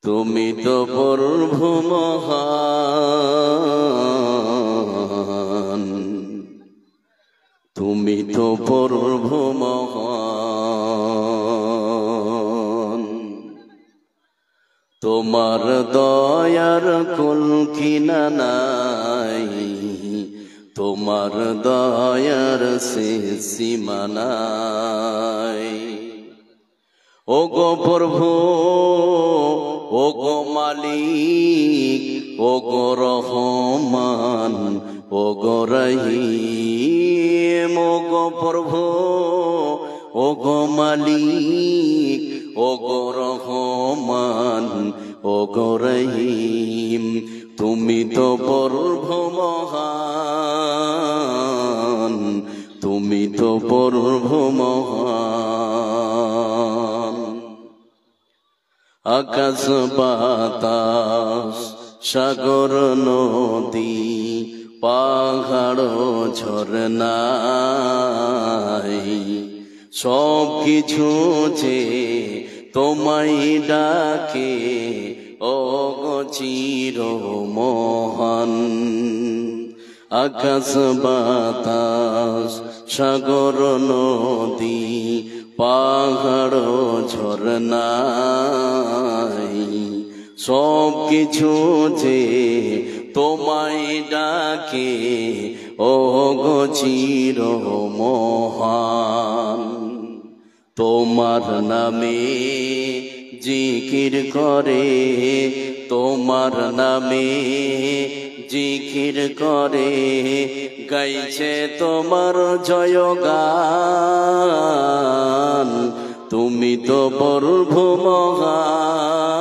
তুমি তো প্রভু মহান, তুমি তো প্রভু মহান। তোমার দয়ার কুল কিনারায়, তোমার দয়ার শেষ সীমা নাই। ও গো প্রভু, ও গো মালিক, ও গো রহমান, ও গো রহিম। ও গো প্রভু, ও গো মালিক, ও গো রহমান, ও গো রহিম। তুমি তো প্রভু মহান, তুমি তো প্রভু মহান। আকাশ বাতাস সাগর নদী পাহাড় ঝরনাই, সব কিছু যে তোমায় ডাকে ও গো চির মহান। আকাশ বাতাস সাগর নদী পাহাড় ঝরনাই, সব কিছু যে তোমায় ডাকে ও গো চির মহান। তোমার নামে জিকির করে, তোমার নামে জিকির করে, গাইছে তোমার জয়গান। তুমি তো প্রভু মহান,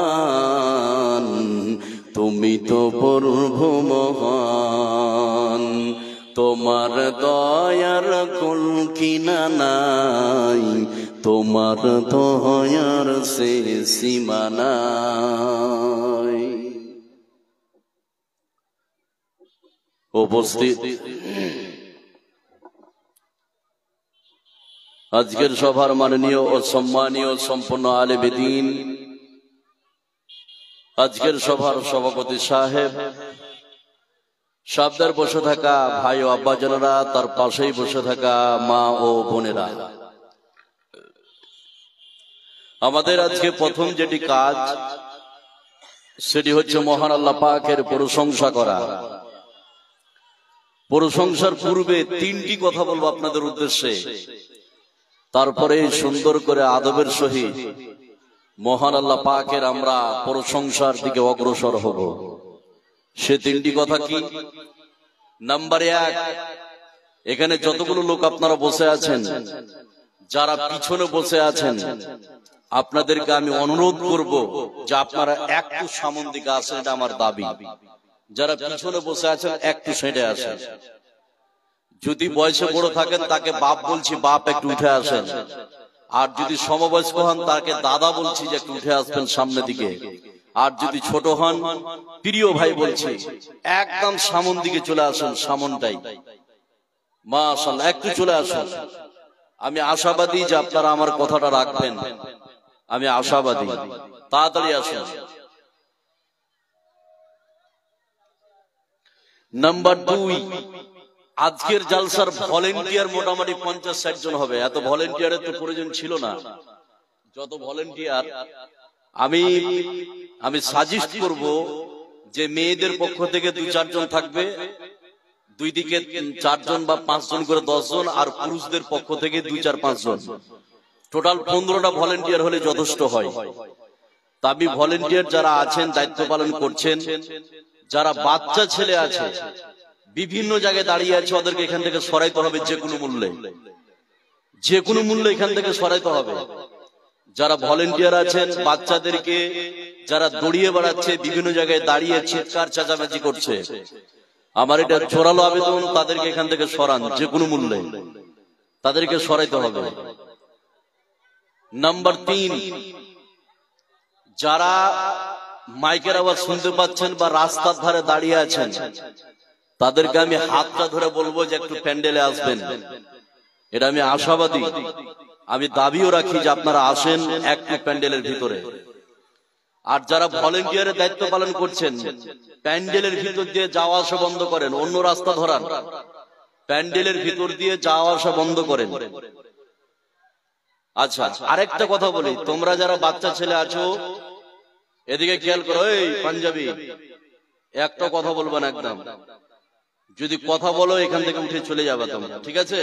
তুমি তো প্রভু মহান। তোমার দয়ার কুল কিনারায়, তোমার দয়ার শেষ সীমা নাই। উপস্থিত আজকের সভার মাননীয় ও সম্মানীয় সম্পন্ন আলেম দ্বীন, আজকের সভার সভাপতি সাহেব, সাবদার বসে থাকা ভাই ও আব্বাজানেরা, তার পাশেই বসে থাকা মা ও বোনেরা, আমাদের আজকে প্রথম যেটি কাজ সেটি হচ্ছে মহান আল্লাহ পাকের প্রশংসা করা। প্রশংসার পূর্বে তিনটি কথা বলবো আপনাদের উদ্দেশ্যে, তারপরে সুন্দর করে আদবের সহিত মহান আল্লাহ পাকের আমরা প্রশংসার দিকে অগ্রসর হব। সে তিনটি কথা কি? নাম্বার এক, এখানে যতগুলো লোক আপনারা বসে আছেন, যারা পিছনে বসে আছেন, আপনাদেরকে আমি অনুরোধ করব যে আপনারা একটু সামন দিকে আসেন, এটা আমার দাবি। যারা পিছনে বসে আছেন একটু সেটে আসেন। যদি বয়সে বড় থাকেন তাকে বাপ বলছি, বাপ একটু উঠে আসেন। আর যদি সমবয়স্ক হন তাকে দাদা বলছি যে একটু উঠে আসবেন সামনের দিকে। আর যদি ছোট হন প্রিয় ভাই বলছি একদম সামন দিকে চলে আসুন, সামনটাই। মাশাআল্লাহ, একটু চলে আসুন। আমি আশাবাদী যে আপনারা আমার কথাটা রাখবেন, আমি আশাবাদী। তাড়াতাড়ি আসুন। নাম্বার 2, আজকের জালসার ভলেন্টিয়ার মোটামুটি 50-60 জন হবে। এত ভলেন্টিয়ারের তো প্রয়োজন ছিল না। যত ভলেন্টিয়ার আমি সাজেস্ট করব যে মেয়েদের পক্ষ থেকে 2-4 জন থাকবে, দুই দিকে 4 জন বা 5 জন করে 10 জন, আর পুরুষদের পক্ষ থেকে 2-4-5 জন, টোটাল 15টা ভলেন্টিয়ার হলে যথেষ্ট হয়। তা আমি ভলেন্টিয়ার যারা আছেন, দায়িত্ব পালন করছেন, যারা বাচ্চা ছেলে আছে বিভিন্ন জায়গায় দাঁড়িয়ে আছে, ওদেরকে এখান থেকে সরাইতে হবে যে কোনো মূল্যে, যে কোনো মূল্যে এখান থেকে সরাইতে হবে। যারা ভলেন্টিয়ার আছেন, বাচ্চাদেরকে যারা দৌড়িয়ে বেড়াচ্ছে, বিভিন্ন জায়গায় দাঁড়িয়ে চিৎকার চেঁচামেচি করছে, আমার এটা জোরালো আবেদন, তাদেরকে এখান থেকে সরান যে কোনো মূল্যে, তাদেরকে সরাইতে হবে। নাম্বার 3, যারা মাইকের আওয়াজ শুনতে পাচ্ছেন বা রাস্তার ধারে দাঁড়িয়ে আছেন, তাদেরকে আমি হাতটা ধরে বলবো যে একটু প্যান্ডেলে আসবেন। এটা আমি আশাবাদী, আমি দাবিও রাখি যে আপনারা আসেন একটু প্যান্ডেলের ভিতরে। আর যারা ভলেন্টিয়ারের দায়িত্ব পালন করছেন, প্যান্ডেলের ভিতর দিয়ে যাওয়া আসা বন্ধ করেন, অন্য রাস্তা ধরান, প্যান্ডেলের ভিতর দিয়ে যাওয়া আসা বন্ধ করেন। আচ্ছা, আরেকটা কথা বলি, তোমরা যারা বাচ্চা ছেলে আছো এদিকে খেয়াল করো। এই পাঞ্জাবি, একটা কথা বলবে না একদম। যদি কথা বলো এখান থেকে উঠে চলে যাবে তোমরা, ঠিক আছে?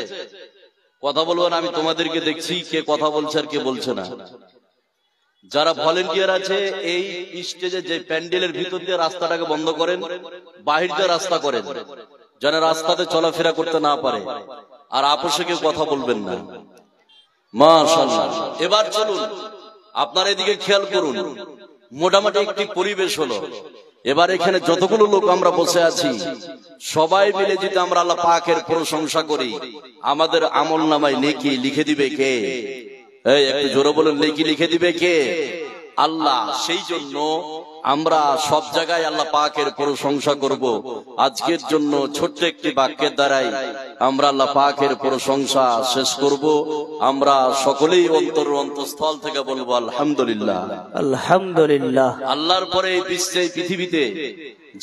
কথা বলবো না, আমি তোমাদেরকে দেখছি কে কথা বলছে আর কে বলছে না। যারা ভলেন্টিয়ার আছে এই স্টেজে যে প্যান্ডেলের ভিতর দিয়ে রাস্তাটাকে বন্ধ করেন, বাহির দিয়ে রাস্তা করেন, যেন রাস্তাতে চলাফেরা করতে না পারে। আর আপোষে কেউ কথা বলবেন না। মাশাআল্লাহ। এবার চলুন, আপনারা এদিকে খেয়াল করুন। মোটামুটি একটি পরিবেশ হলো। এবার এখানে যতগুলো লোক আমরা বসে আছি, সবাই মিলে যদি আমরা আল্লাহ পাকের প্রশংসা করি, আমাদের আমল নামায় নেকি লিখে দিবে কে? এই একটু জোরে বলুন, নেকি লিখে দিবে কে? আল্লাহ। সেই জন্য আমরা সব জায়গায় আল্লাহ পাকের প্রশংসা করব। আজকের জন্য ছোট্ট একটি বাক্যের দ্বারাই আমরা আল্লাহ পাকের প্রশংসা শেষ করব। আমরা সকলেই অন্তঃস্থল থেকে বলবো আলহামদুলিল্লাহ, আলহামদুলিল্লাহ। আল্লাহর পরে এই বিশ্বে, এই পৃথিবীতে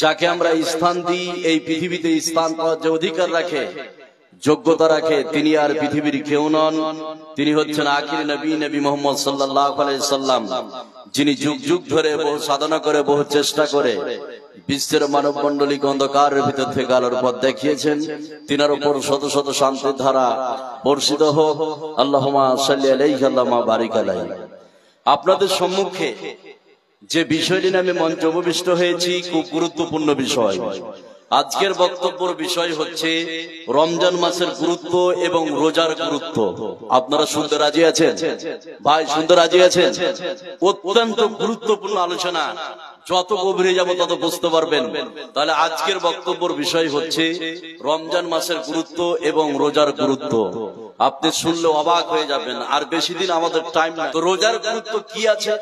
যাকে আমরা স্থান দিই, এই পৃথিবীতে স্থান পাওয়ার যে অধিকার রাখে, যোগ্যতা রাখে, তিনি আর পৃথিবীর কেউ নন। তিনি হচ্ছেন আখির নবী, নবী মুহাম্মদ সাল্লাল্লাহু আলাইহি সাল্লাম, যিনি যুগ যুগ ধরে বহু সাধনা করে, বহু চেষ্টা করে বিশ্বের মানব মণ্ডলীকে অন্ধকারের ভিতর থেকে আলোর পথ দেখিয়েছেন। তিনার উপর শত শত শান্তির ধারা বর্ষিত হোক। আল্লাহুম্মা সাল্লি আলাইহি আল্লাহুম্মা বারিক আলাইহি। আপনাদের সম্মুখে যে বিষয়টি নিয়ে আমি মঞ্চে উপবিষ্ট হয়েছি, খুব গুরুত্বপূর্ণ বিষয়। আজকের বক্তব্যের বিষয় হচ্ছে রমজান মাসের গুরুত্ব এবং রোজার গুরুত্ব। আপনারা শুনতে রাজি আছেন? ভাই শুনতে রাজি আছেন? অত্যন্ত গুরুত্বপূর্ণ আলোচনা। যত গভীরে যাব তত বুঝতে পারবেন। তাহলে আজকের বক্তব্যের বিষয় হচ্ছে রমজান মাসের গুরুত্ব এবং রোজার গুরুত্ব। আপনি শুনলে অবাক হয়ে যাবেন। আর বেশি দিন আমাদের টাইম নাই। তো রোজার গুরুত্ব কি আছে?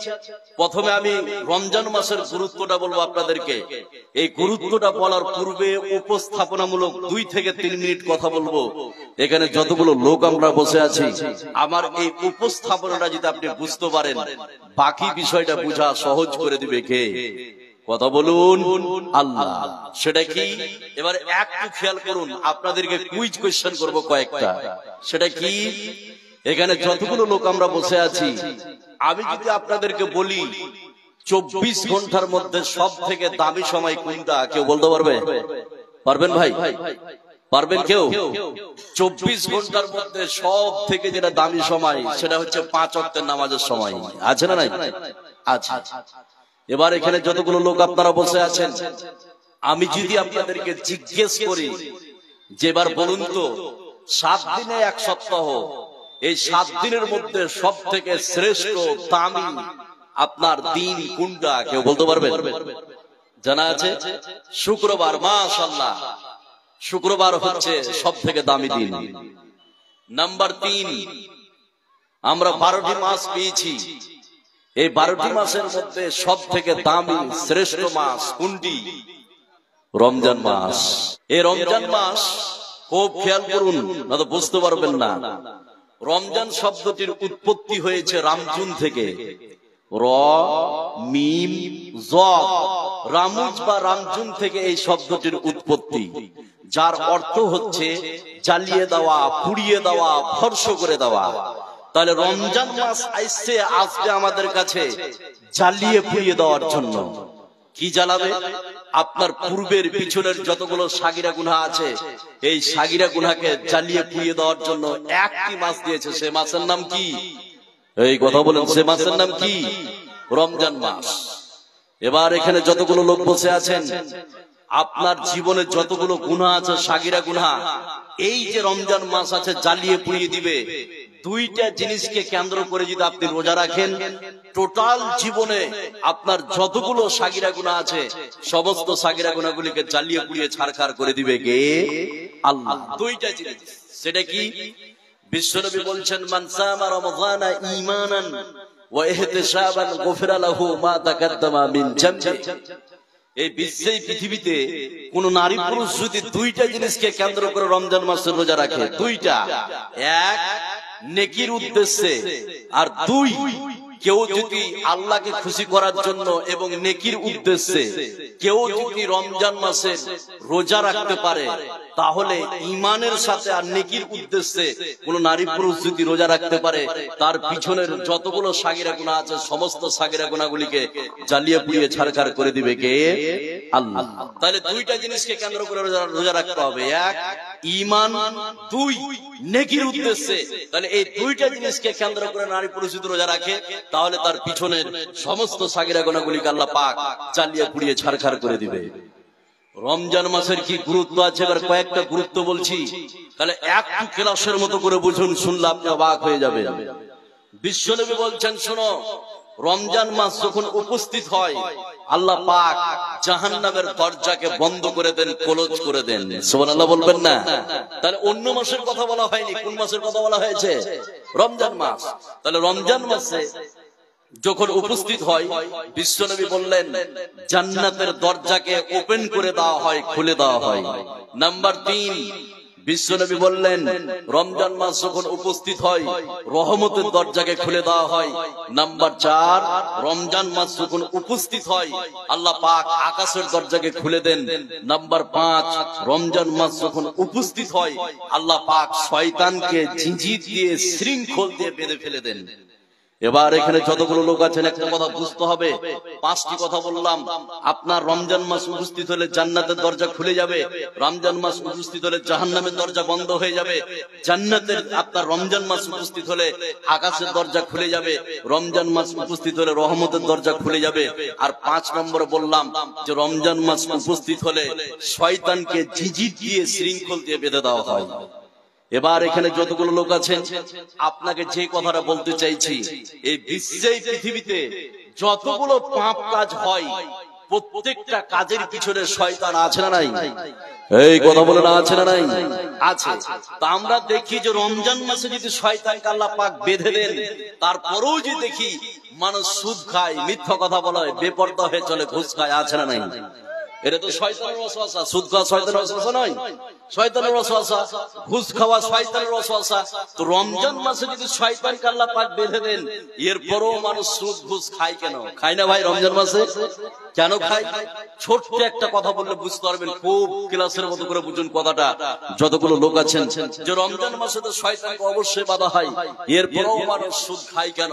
প্রথমে আমি রমজান মাসের গুরুত্বটা বলবো আপনাদেরকে। এই গুরুত্বটা বলার পূর্বে উপস্থাপনামূলক 2 থেকে 3 মিনিট কথা বলবো। এখানে যতগুলো লোক আমরা বসে আছি, আমার এই উপস্থাপনাটা যদি আপনি বুঝতে পারেন, বাকি বিষয়টা বোঝা সহজ করে দিবে কে? কথা বলুন, আল্লাহ। সেটা কি? এবার একটু খেয়াল করুন, আপনাদেরকে কুইজ কোয়েশ্চেন করব কয়েকটা। সেটা কি? এখানে যতগুলো লোক আমরা বসে আছি, আমি যদি আপনাদেরকে বলি 24 ঘন্টার মধ্যে সব থেকে দামি সময় কোনটা, কেউ বলতে পারবে? পারবেন ভাই? পারবেন কেউ? 24 ঘন্টার মধ্যে সব থেকে যেটা দামি সময়, সেটা হচ্ছে 5 ওয়াক্তের নামাজের সময়। আছে না নাই? আচ্ছা। এবার এখানে যতগুলো লোক আপনারা বসে আছেন, আমি যদি আপনাদেরকে জিজ্ঞেস করি যে এবার বলুন তো 7 দিনে 1 সপ্তাহ, এই 7 দিনের মধ্যে সব থেকে শ্রেষ্ঠ দামি আপনার দিন কোনটা, কেউ বলতে পারবেন? জানা আছে? শুক্রবার। মাশাআল্লাহ, শুক্রবার হচ্ছে সব থেকে দামি দিন। নাম্বার 3, আমরা 12টি মাস পেয়েছি। এই 12টি মাসের মধ্যে সব থেকে দামি শ্রেষ্ঠ মাস কোনটি? রমজান মাস। এই রমজান মাস খুব খেয়াল করুন, না তো বুঝতে পারবেন না। রমজান শব্দটির উৎপত্তি হয়েছে রামজুন থেকে। র মিম জ, রামুজ বা রামজুন থেকে এই শব্দটির উৎপত্তি, যার অর্থ হচ্ছে জ্বালিয়ে দেওয়া, পুড়িয়ে দেওয়া, ধ্বংস করে দেওয়া। তাহলে রমজান মাস আসবে আমাদের কাছে জ্বালিয়ে পুড়িয়ে দেওয়ার জন্য। কি জ্বালাবে? আপনার পূর্বের পিছনের যতগুলো সাগিরা গুনাহ আছে, এই সাগিরা গুনাহকে জ্বালিয়ে পুড়িয়ে দেওয়ার জন্য একটি মাস দিয়েছে। সে মাসের নাম কি? এই কথা বলেন, সে মাসের নাম কি? রমজান মাস। এবার এখানে যতগুলো লোক বসে আছেন, আপনার জীবনে যতগুলো গুনাহ আছে, সাগিরা গুনাহ, এই যে রমজান মাস আছে জ্বালিয়ে পুড়িয়ে দিবে। 2টা জিনিসকে কেন্দ্র করে যদি আপনি রোজা রাখেন, টোটাল জীবনে আপনার যতগুলো সাগিরা গুনাহ আছে, সমস্ত সাগিরা গুনাহগুলিকে জ্বালিয়ে পুড়িয়ে ছারখার করে দিবে কে? আল্লাহ। 2টা জিনিস। সেটা কি? বিশ্বনবী বলছেন, মান সামা রমাযানা ঈমানান ওয়া ইহতিসাবান গুফিরা লাহু মা তাকাদ্দামা মিন জামবি। এই বিশ্বেই পৃথিবীতে কোন নারী পুরুষ যদি 2টা জিনিসকে কেন্দ্র করে রমজান মাসের রোজা রাখে, 2টা, 1 নেকির উদ্দেশ্যে, আর 2 কেউ যদি আল্লাহকে খুশি করার জন্য এবং নেকির উদ্দেশ্যে কেউ যদি রমজান মাসে রোজা রাখতে পারে, তাহলে ঈমানের সাথে আর নেকির উদ্দেশ্যে কোন নারী পুরুষ যদি রোজা রাখতে পারে, তার পিছনের যতগুলো সাগিরা গুনাহ আছে সমস্ত সাগিরা গুনাহগুলিকে জ্বালিয়ে পুড়িয়ে ছারখার করে দিবে কে? আল্লাহ। তাহলে দুইটা জিনিসকে কেন্দ্র করে রোজা রাখতে হবে, এক ঈমান, দুই নেকির উদ্দেশ্যে। তাহলে এই দুইটা জিনিসকে কেন্দ্র করে নারী পুরুষ যদি রোজা রাখে, তাহলে তার পিছনের সমস্ত সাগিরা গুনাহগুলিকে আল্লাহ পাক জ্বালিয়ে পুড়িয়ে ছারখার করে দিবে। রমজান মাসের কি গুরুত্ব আছে, এবার কয়েকটা গুরুত্ব বলছি, তাহলে একটু ক্লাসের মতো করে বুঝুন, শুনলে আপনি অবাক হয়ে যাবেন। বিশ্বনবী বলছেন, শোনো, রমজান মাস যখন উপস্থিত হয়, আল্লাহ পাক জাহান্নামের দরজাকে বন্ধ করে দেন, ক্লোজ করে দেন। সুবহানাল্লাহ বলবেন না? তাহলে অন্য মাসের কথা বলা হয়নি, কোন মাসের কথা বলা হয়েছে? রমজান মাস। তাহলে রমজান মাসে যখন উপস্থিত হয়, বিশ্বনবী বললেন জান্নাতের দরজাকে ওপেন করে দেওয়া হয়, খুলে দেওয়া হয়। নাম্বার 3, বিশ্বনবী বললেন রমজান মাস যখন উপস্থিত হয়, রহমতের দরজাকে খুলে দেওয়া হয়। নাম্বার 4, রমজান মাস যখন উপস্থিত হয়, আল্লাহ পাক আকাশের দরজাকে খুলে দেন। নাম্বার 5, রমজান মাস যখন উপস্থিত হয়, আল্লাহ পাক শয়তানকে জিঞ্জির দিয়ে, শৃঙ্খল দিয়ে বেঁধে ফেলে দেন। এবার এখানে যতগুলো লোক আছেন, একটা কথা বুঝতে হবে, 5টি কথা বললাম। আপনার রমজান মাস উপস্থিত হলে জান্নাতের দরজা খুলে যাবে, রমজান মাস উপস্থিত হলে জাহান্নামের দরজা বন্ধ হয়ে যাবে, জান্নাতের আপনার রমজান মাস উপস্থিত হলে আকাশের দরজা খুলে যাবে, রমজান মাস উপস্থিত হলে রহমতের দরজা খুলে যাবে। আর 5 নম্বরে বললাম যে রমজান মাস উপস্থিত হলে শয়তানকে জিজির দিয়ে, শৃঙ্খল দিয়ে বেঁধে দেওয়া হয়। এবার এখানে যতগুলো লোক আছেন, আপনাকে যে কথাটা বলতে চাইছি, এই বিশ্বে, পৃথিবীতে যতগুলো পাপ কাজ হয়, প্রত্যেকটা কাজের পিছনে শয়তান আছে না নাই? এই কথা বলে না, আছে না নাই? আছে। তা আমরা দেখি যে রমজান মাসে যদি শয়তানকে আল্লাহ পাক বেঁধে দেন, তারপরেও যে দেখি মানুষ সুদ খায়, মিথ্যা কথা বলে, বেপরদা হয়ে চলে, ঘুষ খায়, আছে না নাই? এটা তো শয়তানের ওয়াসওয়াসা। সুদ খাওয়া শয়তানের ওয়াসওয়াসা নয়? শয়তানের ওয়াসওয়াসা। ঘুষ খাওয়া শয়তানের ওয়াসওয়াসা। তো রমজান মাসে যদি শয়তানকে আল্লাহ পাক বেঁধে দেন, এরপরও মানুষ সুদ ঘুষ খায় কেন? খায় না ভাই রমজান মাসে? কেন খায়? ছোট্ট একটা কথা বললে বুঝতে পারবেন, খুব ক্লাসের মতো করে বুঝুন কথাটা। যতগুলো লোক আছেন, যে রমজান মাসে তো শয়তানকে অবশ্যই বাধা হয়, এরপরও মানুষ সুদ খায় কেন?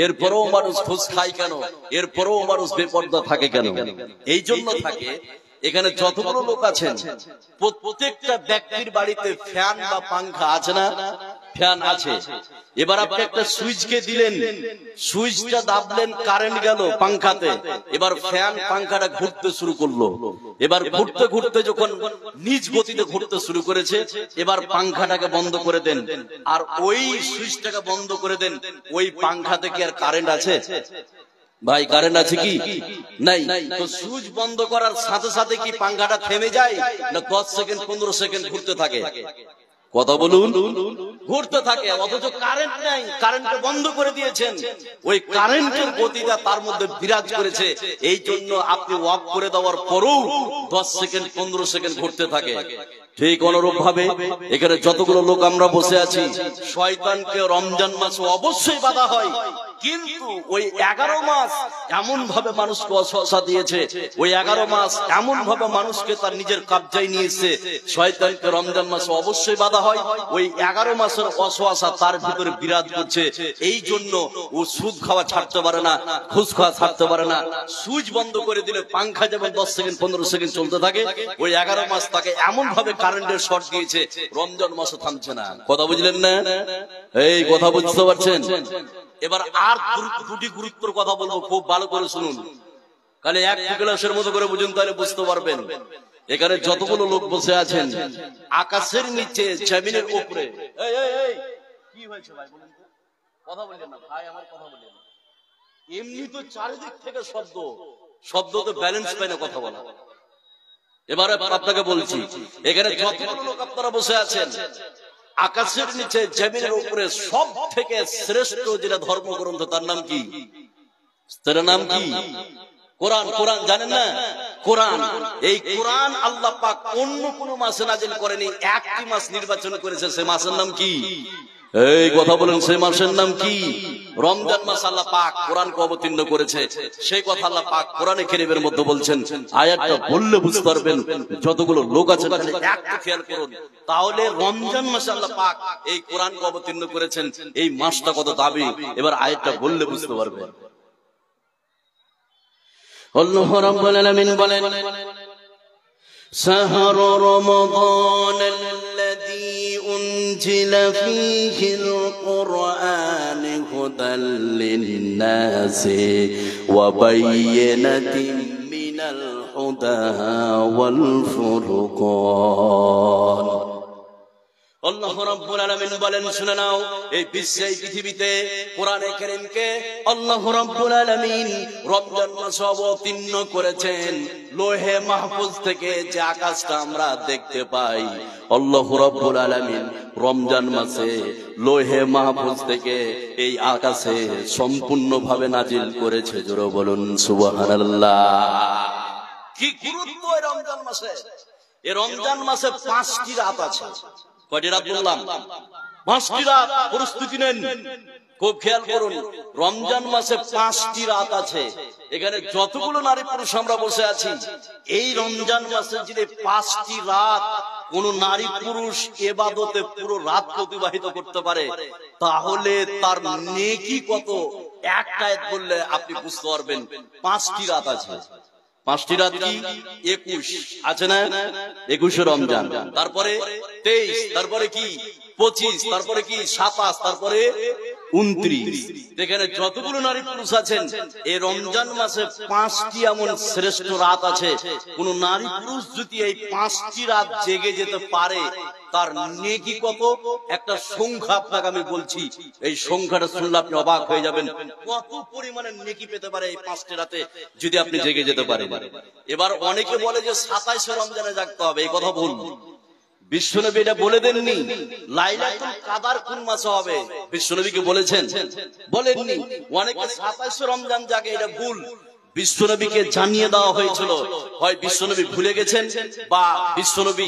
এরপরও মানুষ ঘুষ খায় কেন? এরপরও মানুষ বেপরদা থাকে কেন? এই জন্য থাকে, এখানে যতগুলো লোক আছেন, প্রত্যেকটা ব্যক্তির বাড়িতে ফ্যান বা পাংখা আছে না? ফ্যান আছে। এবার আপনি একটা সুইচকে দিলেন, সুইচটা দাবলেন, কারেন্ট গেল পাংখাতে, এবার ফ্যান পাংখাটা ঘুরতে শুরু করলো। এবার ঘুরতে ঘুরতে যখন নিজ গতিতে ঘুরতে শুরু করেছে, এবার পাংখাটাকে বন্ধ করে দেন, আর ওই সুইচটাকে বন্ধ করে দেন, ওই পাংখাতে কি আর কারেন্ট আছে? ভাই কারেন্ট আছে কি? নাই। তো সুইচ বন্ধ করার সাথে সাথে কি পাংখাটা থেমে যায়, না 10 সেকেন্ড 15 সেকেন্ড ঘুরতে থাকে? কথা বলুন। ঘুরতে থাকে, অথচ কারেন্ট নাই, কারেন্টকে বন্ধ করে দিয়েছেন। ওই কারেন্টের গতিটা তার মধ্যে বিরাজ করেছে, এই জন্য আপনি অফ করে দেওয়ার পরেও 10 সেকেন্ড 15 সেকেন্ড ঘুরতে থাকে। ঠিক অনুরূপ ভাবে এখানে যতগুলো লোক আমরা বসে আছি, শয়তানকে রমজান মাসে অবশ্যই বাধা হয়, কিন্তু ওই 11 মাস এমন ভাবে মানুষকে ওয়াসওয়াসা দিয়েছে, ওই 11 মাস এমন ভাবে মানুষকে তার নিজের কবজায় নিয়েছে, শয়তানকে রমজান মাসে অবশ্যই বাধা হয়। ওই 11 মাসের ওয়াসওয়াসা তার ভিতরে বিরাজ করছে, এই জন্য ও সুদ খাওয়া ছাড়তে পারে না, ঘুষ খাওয়া ছাড়তে পারে না। সুইচ বন্ধ করে দিলে পাংখা যেমন 10 সেকেন্ড 15 সেকেন্ড চলতে থাকে, ওই 11 মাস তাকে এমন ভাবে কারেন্টের শর্ট দিয়েছে, রমজান মাসে থামছে না। কথা বুঝলেন না? এই কথা বুঝতে পারছেন? এবার আর দুটি গুরুত্বের কথা বলবো, খুব ভালো করে শুনুন, তাহলে এক ক্লাসের মতো করে বুঝুন, তাহলে বুঝতে পারবেন। এখানে যতগুলো লোক বসে আছেন, আকাশের নিচে, জমিনের উপরে, কি হয়েছে ভাই বলেন তো? কথা বললেন না ভাই, আমার কথা বললেন না। এমনি তো চারিদিক থেকে শব্দ তো ব্যালেন্স পায় না কথা বলা। এবারে আপনাকে বলছি, এখানে যতগুলো লোক আপনারা বসে আছেন, আকাশের নিচে, জমিনের উপরে সব থেকে শ্রেষ্ঠ যেটা ধর্মগ্রন্থ, তার নাম কি? তার নাম কি? কোরআন। কোরআন জানেন না? কোরআন। এই কোরআন আল্লাহ পাক অন্য কোন মাসে নাজিল করেনি, একটি মাস নির্বাচন করেছে, সে মাসের নাম কি? এই কথা বলেন সেই মাসের নাম কি? রমজান মাস আল্লাহ পাক কোরআনকে অবতীর্ণ করেছে, সেই কথা আল্লাহ পাক কোরআনে কারীমের মধ্যে বলছেন। আয়াতটা বললে বুঝতে পারবেন, যতগুলো লোক আছে একটু খেয়াল করুন, তাহলে রমজান মাসে আল্লাহ পাক এই কোরআনকে অবতীর্ণ করেছেন, এই মাসটা কত দাবি, এবার আয়াতটা বললে বুঝতে পারবেন। আল্লাহ রাব্বুল আলামিন বলেন, شهر رمضان الذي أنزل فيه القرآن هدى للناس وبينة من الهدى والفرقان। আল্লাহ রাব্বুল আলামিন বলেন, শুনে নাও, এই বিশ্বে এই পৃথিবীতে কোরআনে কারীমকে আল্লাহ রাব্বুল আলামিন রমজান মাসে অবতীর্ণ করেছেন। লোহে মাহফুজ থেকে যে আকাশটা আমরা দেখতে পাই, আল্লাহ রাব্বুল আলামিন রমজান মাসে লোহে মাহফুজ থেকে এই আকাশে সম্পূর্ণভাবে নাজিল করেছে। জোরে বলুন সুবহানাল্লাহ। কি গুরুত্ব এই রমজান মাসে! এই রমজান মাসে 5টি রাত আছে। কয়টি রাত বললাম? 5টি রাত। প্রস্তুতি নেন, খুব খেয়াল করুন। রমজান মাসে 5টি রাত আছে। এখানে যতগুলো নারী পুরুষ আমরা বসে আছি, এই রমজান মাসে যদি 5টি রাত কোন নারী পুরুষ ইবাদতে পুরো রাত অতিবাহিত করতে পারে, তাহলে তার নেকি কত, একটা আয়াত বললে আপনি বুঝতে পারবেন। 5টি রাত আছে। 5টি রাত কি? 21 আছে না? 21 রমজান, তারপরে 23, তারপরে কি 25, তারপরে কি 27, তারপরে 29। এখানে যতগুলো নারী পুরুষ আছেন, এই রমজান মাসে 5টি এমন শ্রেষ্ঠ রাত আছে। কোন নারী পুরুষ যদি এই 5টি রাত জেগে যেতে পারে, তার নেকি কত, একটা সংখ্যা আপনাকে আমি বলছি। এই সংখ্যাটা শুনলে আপনি অবাক হয়ে যাবেন, কত পরিমাণে নেকি পেতে পারে এই 5টি রাতে যদি আপনি জেগে যেতে পারেন। এবার অনেকে বলে যে 27 রমজানে জাগতে হবে, এই কথা ভুল। বিশ্বনবী এটা বলে দেননি। লাইলাতুল কাদার কোন মাসে হবে বিশ্বনবীকে বলেছেন? বলেননি। অনেকে 27 রমজান জাগে, এটা ভুল। বিশ্বনবীকে জানিয়ে দেওয়া হয়েছিল, হয় বিশ্বনবী ভুলে গেছেন বা বিশ্বনবী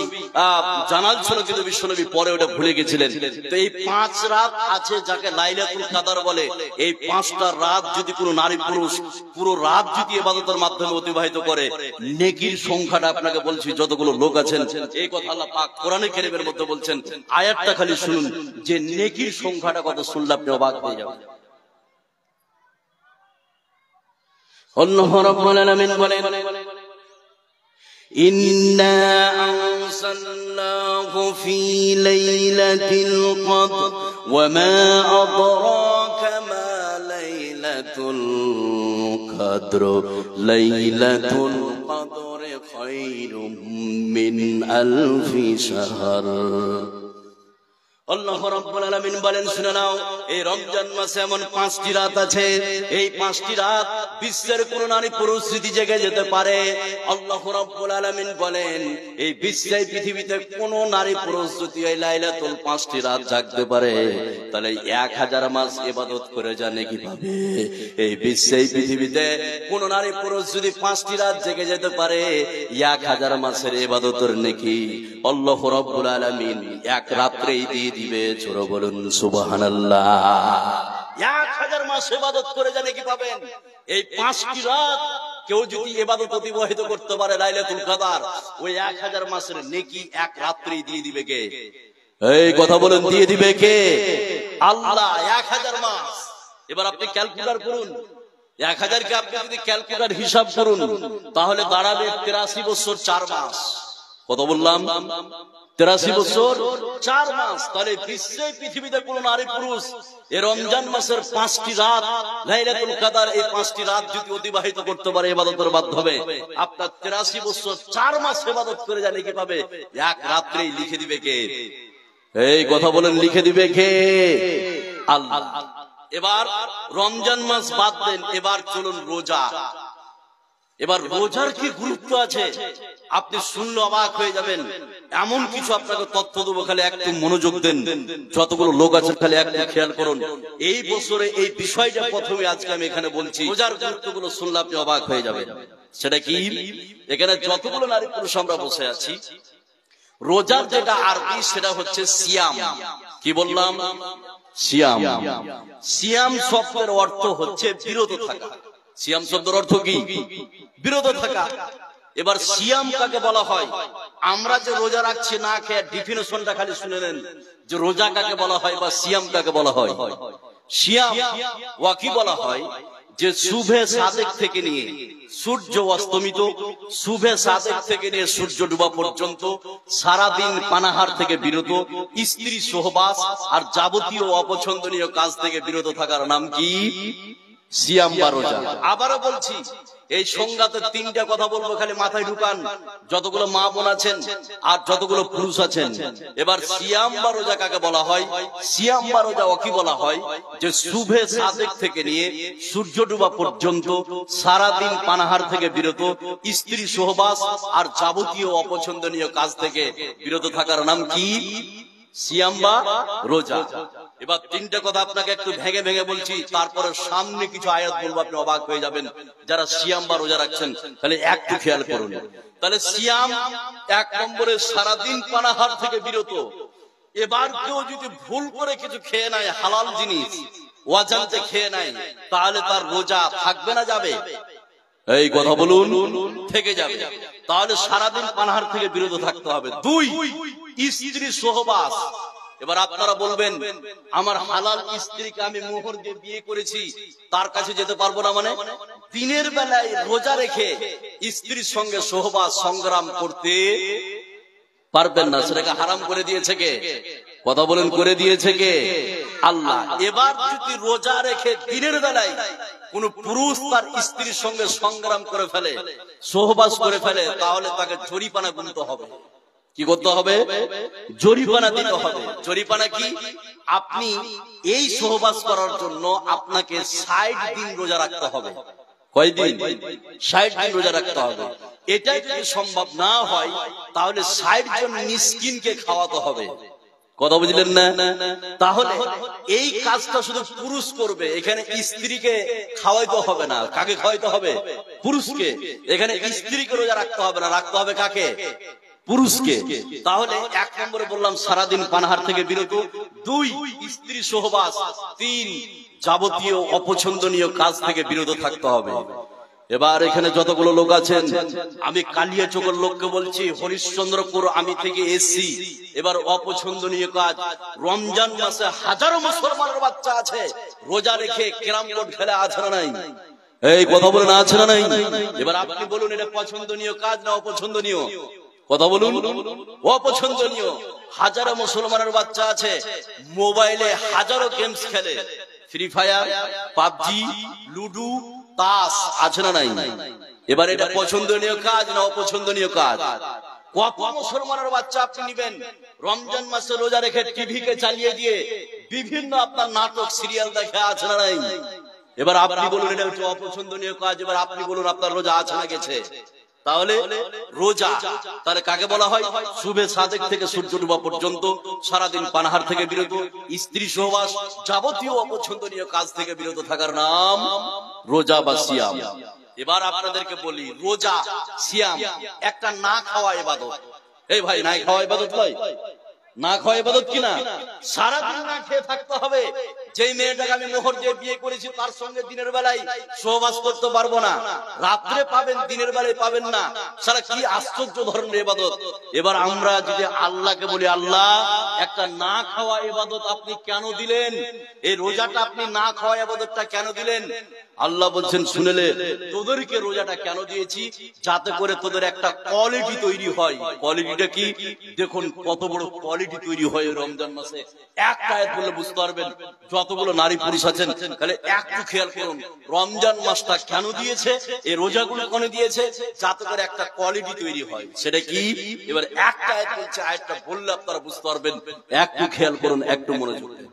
জানাল ছিল, কিন্তু বিশ্বনবী পরে ওটা ভুলে গেছিলেন। তো এই 5 রাত আছে যাকে লাইলাতুল কাদার বলে। এই 5টা রাত যদি কোনো নারী পুরুষ পুরো রাত যদি ইবাদতের মাধ্যমে অতিবাহিত করে, নেকির সংখ্যাটা আপনাকে বলছি, যতগুলো লোক আছেন, এই কথা আল্লাহ পাক কোরআনে কারীমের মধ্যে বলছেন। আয়াতটা খালি শুনুন, যে নেকির সংখ্যাটা কত, শুনলে আপনি অবাক হয়ে যাবেন। আল্লাহ রাব্বুল আলামিন বলেন, ইন্না আরসালনাহু ফি লাইলাতিল কদর ওয়া মা আদরাকা মা লাইলাতুল কদর লাইলাতুল কদর খায়রুম মিন আলফি শাহর। আল্লাহ রাব্বুল আলামিন বলেন, শুনে নাও, এই রমজান মাসে এমন 5টি রাত আছে। এই 5টি রাত বিশ্বের কোন নারী পুরুষ যদি জেগে যেতে পারে, আল্লাহ রাব্বুল আলামিন বলেন, এই বিশ্বে পৃথিবীতে কোন নারী পুরুষ যদি এই লাইলাতুল 5টি রাত জাগতে পারে, তাহলে 1000 মাস ইবাদত করে জানে কি পাবে। এই বিশ্বে পৃথিবীতে কোন নারী পুরুষ যদি 5টি রাত জেগে যেতে পারে, 1000 মাসের ইবাদতের নেকি আল্লাহ রাব্বুল আলামিন এক রাত্রেই দিয়ে দিবে। জোরে বলুন সুবহানাল্লাহ। 1000 মাস ইবাদত করে জানে কি পাবেন। এই 5টি রাত কেউ যদি ইবাদত অতিবাহিত করতে পারে লাইলাতুল কদর, ওই 1000 মাসের নেকি এক রাত্রেই দিয়ে দিবে কে? এই কথা বলেন, দিয়ে দিবে কে? আল্লাহ। 1000 মাস। এবার আপনি ক্যালকুলেট করুন, 1000 কে আপনি যদি ক্যালকুলেট হিসাব করুন, তাহলে দাঁড়াবে 83 বছর 4 মাস। কত বললাম? 83 বছর 4 মাস। তাহলে বিশ্বে পৃথিবীতে কোন নারী পুরুষ এই রমজান মাসের 5টি রাত লাইলাতুল কদর, এই 5টি রাত যদি অতিবাহিত করতে পারে ইবাদতের মাধ্যমে, আপনার 83 বছর 4 মাস ইবাদত করে জানে কি পাবে? এক রাত্রেই লিখে দিবে কে? এই কথা বলেন, লিখে দিবে কে? আল্লাহ। এবার রমজান মাস বাদ দেন, এবার চলুন রোজা। এবার রোজার কি গুরুত্ব আছে আপনি শুনলে অবাক হয়ে যাবেন। এমন কিছু আপনাকে তথ্য দেবো, খালি একটু মনোযোগ দেন। যতগুলো লোক আছে খালি একটু খেয়াল করুন। এই বছরে এই বিষয়টা প্রথমে আজকে আমি এখানে বলছি, রোজার গুরুত্বগুলো শুনলে আপনি অবাক হয়ে যাবেন। সেটা কি? এখানে যতগুলো নারী পুরুষ আমরা বসে আছি, রোজার যেটা আরবি সেটা হচ্ছে সিয়াম। কি বললাম? সিয়াম। সিয়াম শব্দের অর্থ হচ্ছে বিরত থাকা। সিয়াম শব্দের অর্থ কি? বিরত থাকা। এবার সিয়াম কাকে বলা হয়? আমরা যে রোজা রাখছি না খেয়ে, ডেফিনেশনটা খালি শুনে নেন যে রোজা কাকে বলা হয় বা সিয়াম কাকে বলা হয়। সিয়াম ওয়াকি বলা হয় যে শুভে সাদেক থেকে নিয়ে সূর্য অস্তমিত, শুভে সাদেক থেকে নিয়ে সূর্য ডুবা পর্যন্ত সারাদিন পানাহার থেকে বিরত, স্ত্রী সহবাস আর যাবতীয় অপছন্দনীয় কাজ থেকে বিরত থাকার নাম কি? সিয়াম বা রোজা। আবারও বলছি, এই সংজ্ঞাতে তিনটা কথা বলবো, খালি মাথায় ঢুকান যতগুলো মা বোন আছেন আর যতগুলো পুরুষ আছেন। এবার সিয়াম বা রোজা কাকে বলা হয়? সিয়াম বা রোজা ওকে বলা হয় যে শুভে সাদেক থেকে নিয়ে সূর্য ডুবা পর্যন্ত সারাদিন পানাহার থেকে বিরত, স্ত্রী সহবাস আর যাবতীয় অপছন্দনীয় কাজ থেকে বিরত থাকার নাম কি? সিয়াম বা রোজা। এবার তিনটা কথা আপনাকে একটু ভেঙে ভেঙে বলছি, তারপরে সামনে কিছু আয়াত বলবো, আপনি অবাক হয়ে যাবেন যারা সিয়াম বা রোজা রাখছেন। তাহলে একটু খেয়াল করুন। তাহলে সিয়াম এক নম্বরে সারাদিন পানাহার থেকে বিরত। এবার কেউ যদি ভুল করে কিছু খেয়ে নেয়, হালাল জিনিস অজান্তে খেয়ে নেয়, তাহলে তার রোজা থাকবে না যাবে? এই কথা বলুন, থেকে যাবে। তাহলে সারাদিন পানাহার থেকে বিরত থাকতে হবে। দুই, স্ত্রী সহবাস। এবার আপনারা বলবেন, আমার হালাল স্ত্রীকে আমি মোহর দিয়ে বিয়ে করেছি, তার কাছে যেতে পারবো না? মানে দিনের বেলায় রোজা রেখে স্ত্রীর সঙ্গে সহবাস সংগ্রাম করতে পারবেন না। সেটাকে হারাম করে দিয়েছে কে? কথা বলেন, করে দিয়েছে কে? আল্লাহ। এবার যদি রোজা রেখে দিনের বেলায় কোন পুরুষ তার স্ত্রীর সঙ্গে সংগ্রাম করে ফেলে, সহবাস করে ফেলে, তাহলে তাকে জরিমানা গুনতে হবে। কি করতে হবে? জরিমানা দিতে হবে। জরিমানা কি? আপনি এই সহবাস করার জন্য আপনাকে 60 দিন রোজা রাখতে হবে। কয়দিন? 60 দিন রোজা রাখতে হবে। এটাই যদি সম্ভব না হয়, তাহলে 60 জন মিসকিনকে খাওয়াতে হবে। কথা বুঝলেন না? তাহলে এই কাজটা শুধু পুরুষ করবে, এখানে স্ত্রীকে খাওয়াইতে হবে না। কাকে খাওয়াইতে হবে? পুরুষকে। এখানে স্ত্রীকে রোজা রাখতে হবে না, রাখতে হবে কাকে? পুরুষকে। তাহলে এক নম্বরে বললাম সারাদিন পানাহার থেকে বিরত, দুই স্ত্রী সহবাস, তিন যাবতীয় অপছন্দনীয় কাজ থেকে বিরত থাকতে হবে। এবার এখানে যতগুলো লোক আছেন, আমি কালিয়া চোখের লোককে বলছি, হরিশ্চন্দ্রপুর আমি থেকে এসছি। এবার অপছন্দনীয় কাজ, রমজান মাসে হাজারো মুসলমানের বাচ্চা আছে রোজা রেখে ক্যারাম বোর্ড খেলে, আছে না নাই? এই কথা বলেন, আছে না নাই? এবার আপনি বলুন, এটা পছন্দনীয় কাজ না অপছন্দনীয়? কথা বলুন। অপছন্দনীয়। হাজারো মুসলমানের বাচ্চা আছে মোবাইলে হাজারো গেমস খেলে, ফ্রি ফায়ার, পাবজি, লুডু, তাস, আছে না নাই? এবার এটা পছন্দনীয় কাজ না অপছন্দনীয় কাজ? কত মুসলমানের বাচ্চা আপনি নিবেন রমজান মাসে রোজা রেখে টিভিকে চালিয়ে দিয়ে বিভিন্ন আপনার নাটক সিরিয়াল দেখে, আছে না নাই? এবার আপনি বলুন এটা হচ্ছে অপছন্দনীয় কাজ। এবার আপনি বলুন আপনার রোজা আছে না গেছে? তাহলে রোজা তাহলে কাকে বলা হয়? শুভে সাদেক থেকে সূর্য ডুবা পর্যন্ত সারাদিন পানাহার থেকে বিরত, স্ত্রী সহবাস, যাবতীয় অপছন্দনীয় কাজ থেকে বিরত থাকার নাম রোজা বা সিয়াম। এবার আপনাদেরকে বলি, রোজা সিয়াম একটা না খাওয়া ইবাদত। এই ভাই, না খাওয়া ইবাদত নয়? না খাওয়া ইবাদত কিনা? সারাদিন না খেয়ে থাকতে হবে। যেই মেয়েটাকে আমি মোহর দিয়ে বিয়ে করেছি, তার সঙ্গে দিনের বেলায় সহবাস করতে পারবো না, রাত্রে পাবেন, দিনের বেলায় পাবেন না। সারা কি আশ্চর্য ধরনের ইবাদত। এবার আমরা যদি আল্লাহকে বলি, আল্লাহ একটা না খাওয়া ইবাদত আপনি কেন দিলেন? এই রোজাটা আপনি না খাওয়া ইবাদতটা কেন দিলেন? আল্লাহ বলছেন, শুনেলে তোদেরকে রোজাটা কেন দিয়েছি? যাতে করে তোদের একটা কোয়ালিটি তৈরি হয়। কোয়ালিটিটা কি? দেখুন কত বড় কোয়ালিটি তৈরি হয় রমজান মাসে। একটা আয়াত বললে বুঝতে পারবেন। যতগুলো নারী পুরুষ আছেন, তাহলে একটু খেয়াল করুন, রমজান মাসটা কেন দিয়েছে, এই রোজাগুলো কেন দিয়েছে? যাতে করে একটা কোয়ালিটি তৈরি হয়। সেটা কি? এবার একটা আয়াত বলছে, আয়াতটা বললে আপনারা বুঝতে পারবেন। একটু খেয়াল করুন, একটু মনোযোগ দিন।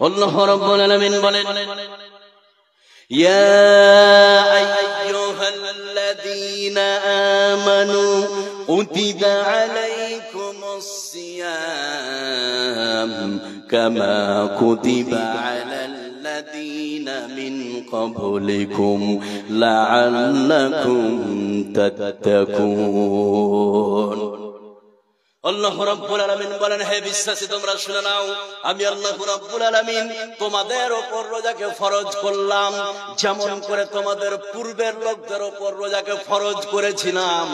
আল্লাহ রাব্বুল আলামিন বলেন, ইয়া আইয়ুহাল্লাযীনা আমানু কুতিবা আলাইকুমুস সিয়াম কামা কুতিবা আলাল্লাযীনা মিন ক্বাবলিকুম লাআল্লাকুম তাত্তাকুন। আল্লাহ রাব্বুল আলামিন বলেন, হে বিশ্বাসী তোমরা শুনে নাও, আমি আল্লাহ রাব্বুল আলামিন তোমাদের উপর রোজাকে ফরজ করলাম, যেমন করে তোমাদের পূর্বের লোকদের উপর রোজাকে ফরজ করেছিলাম,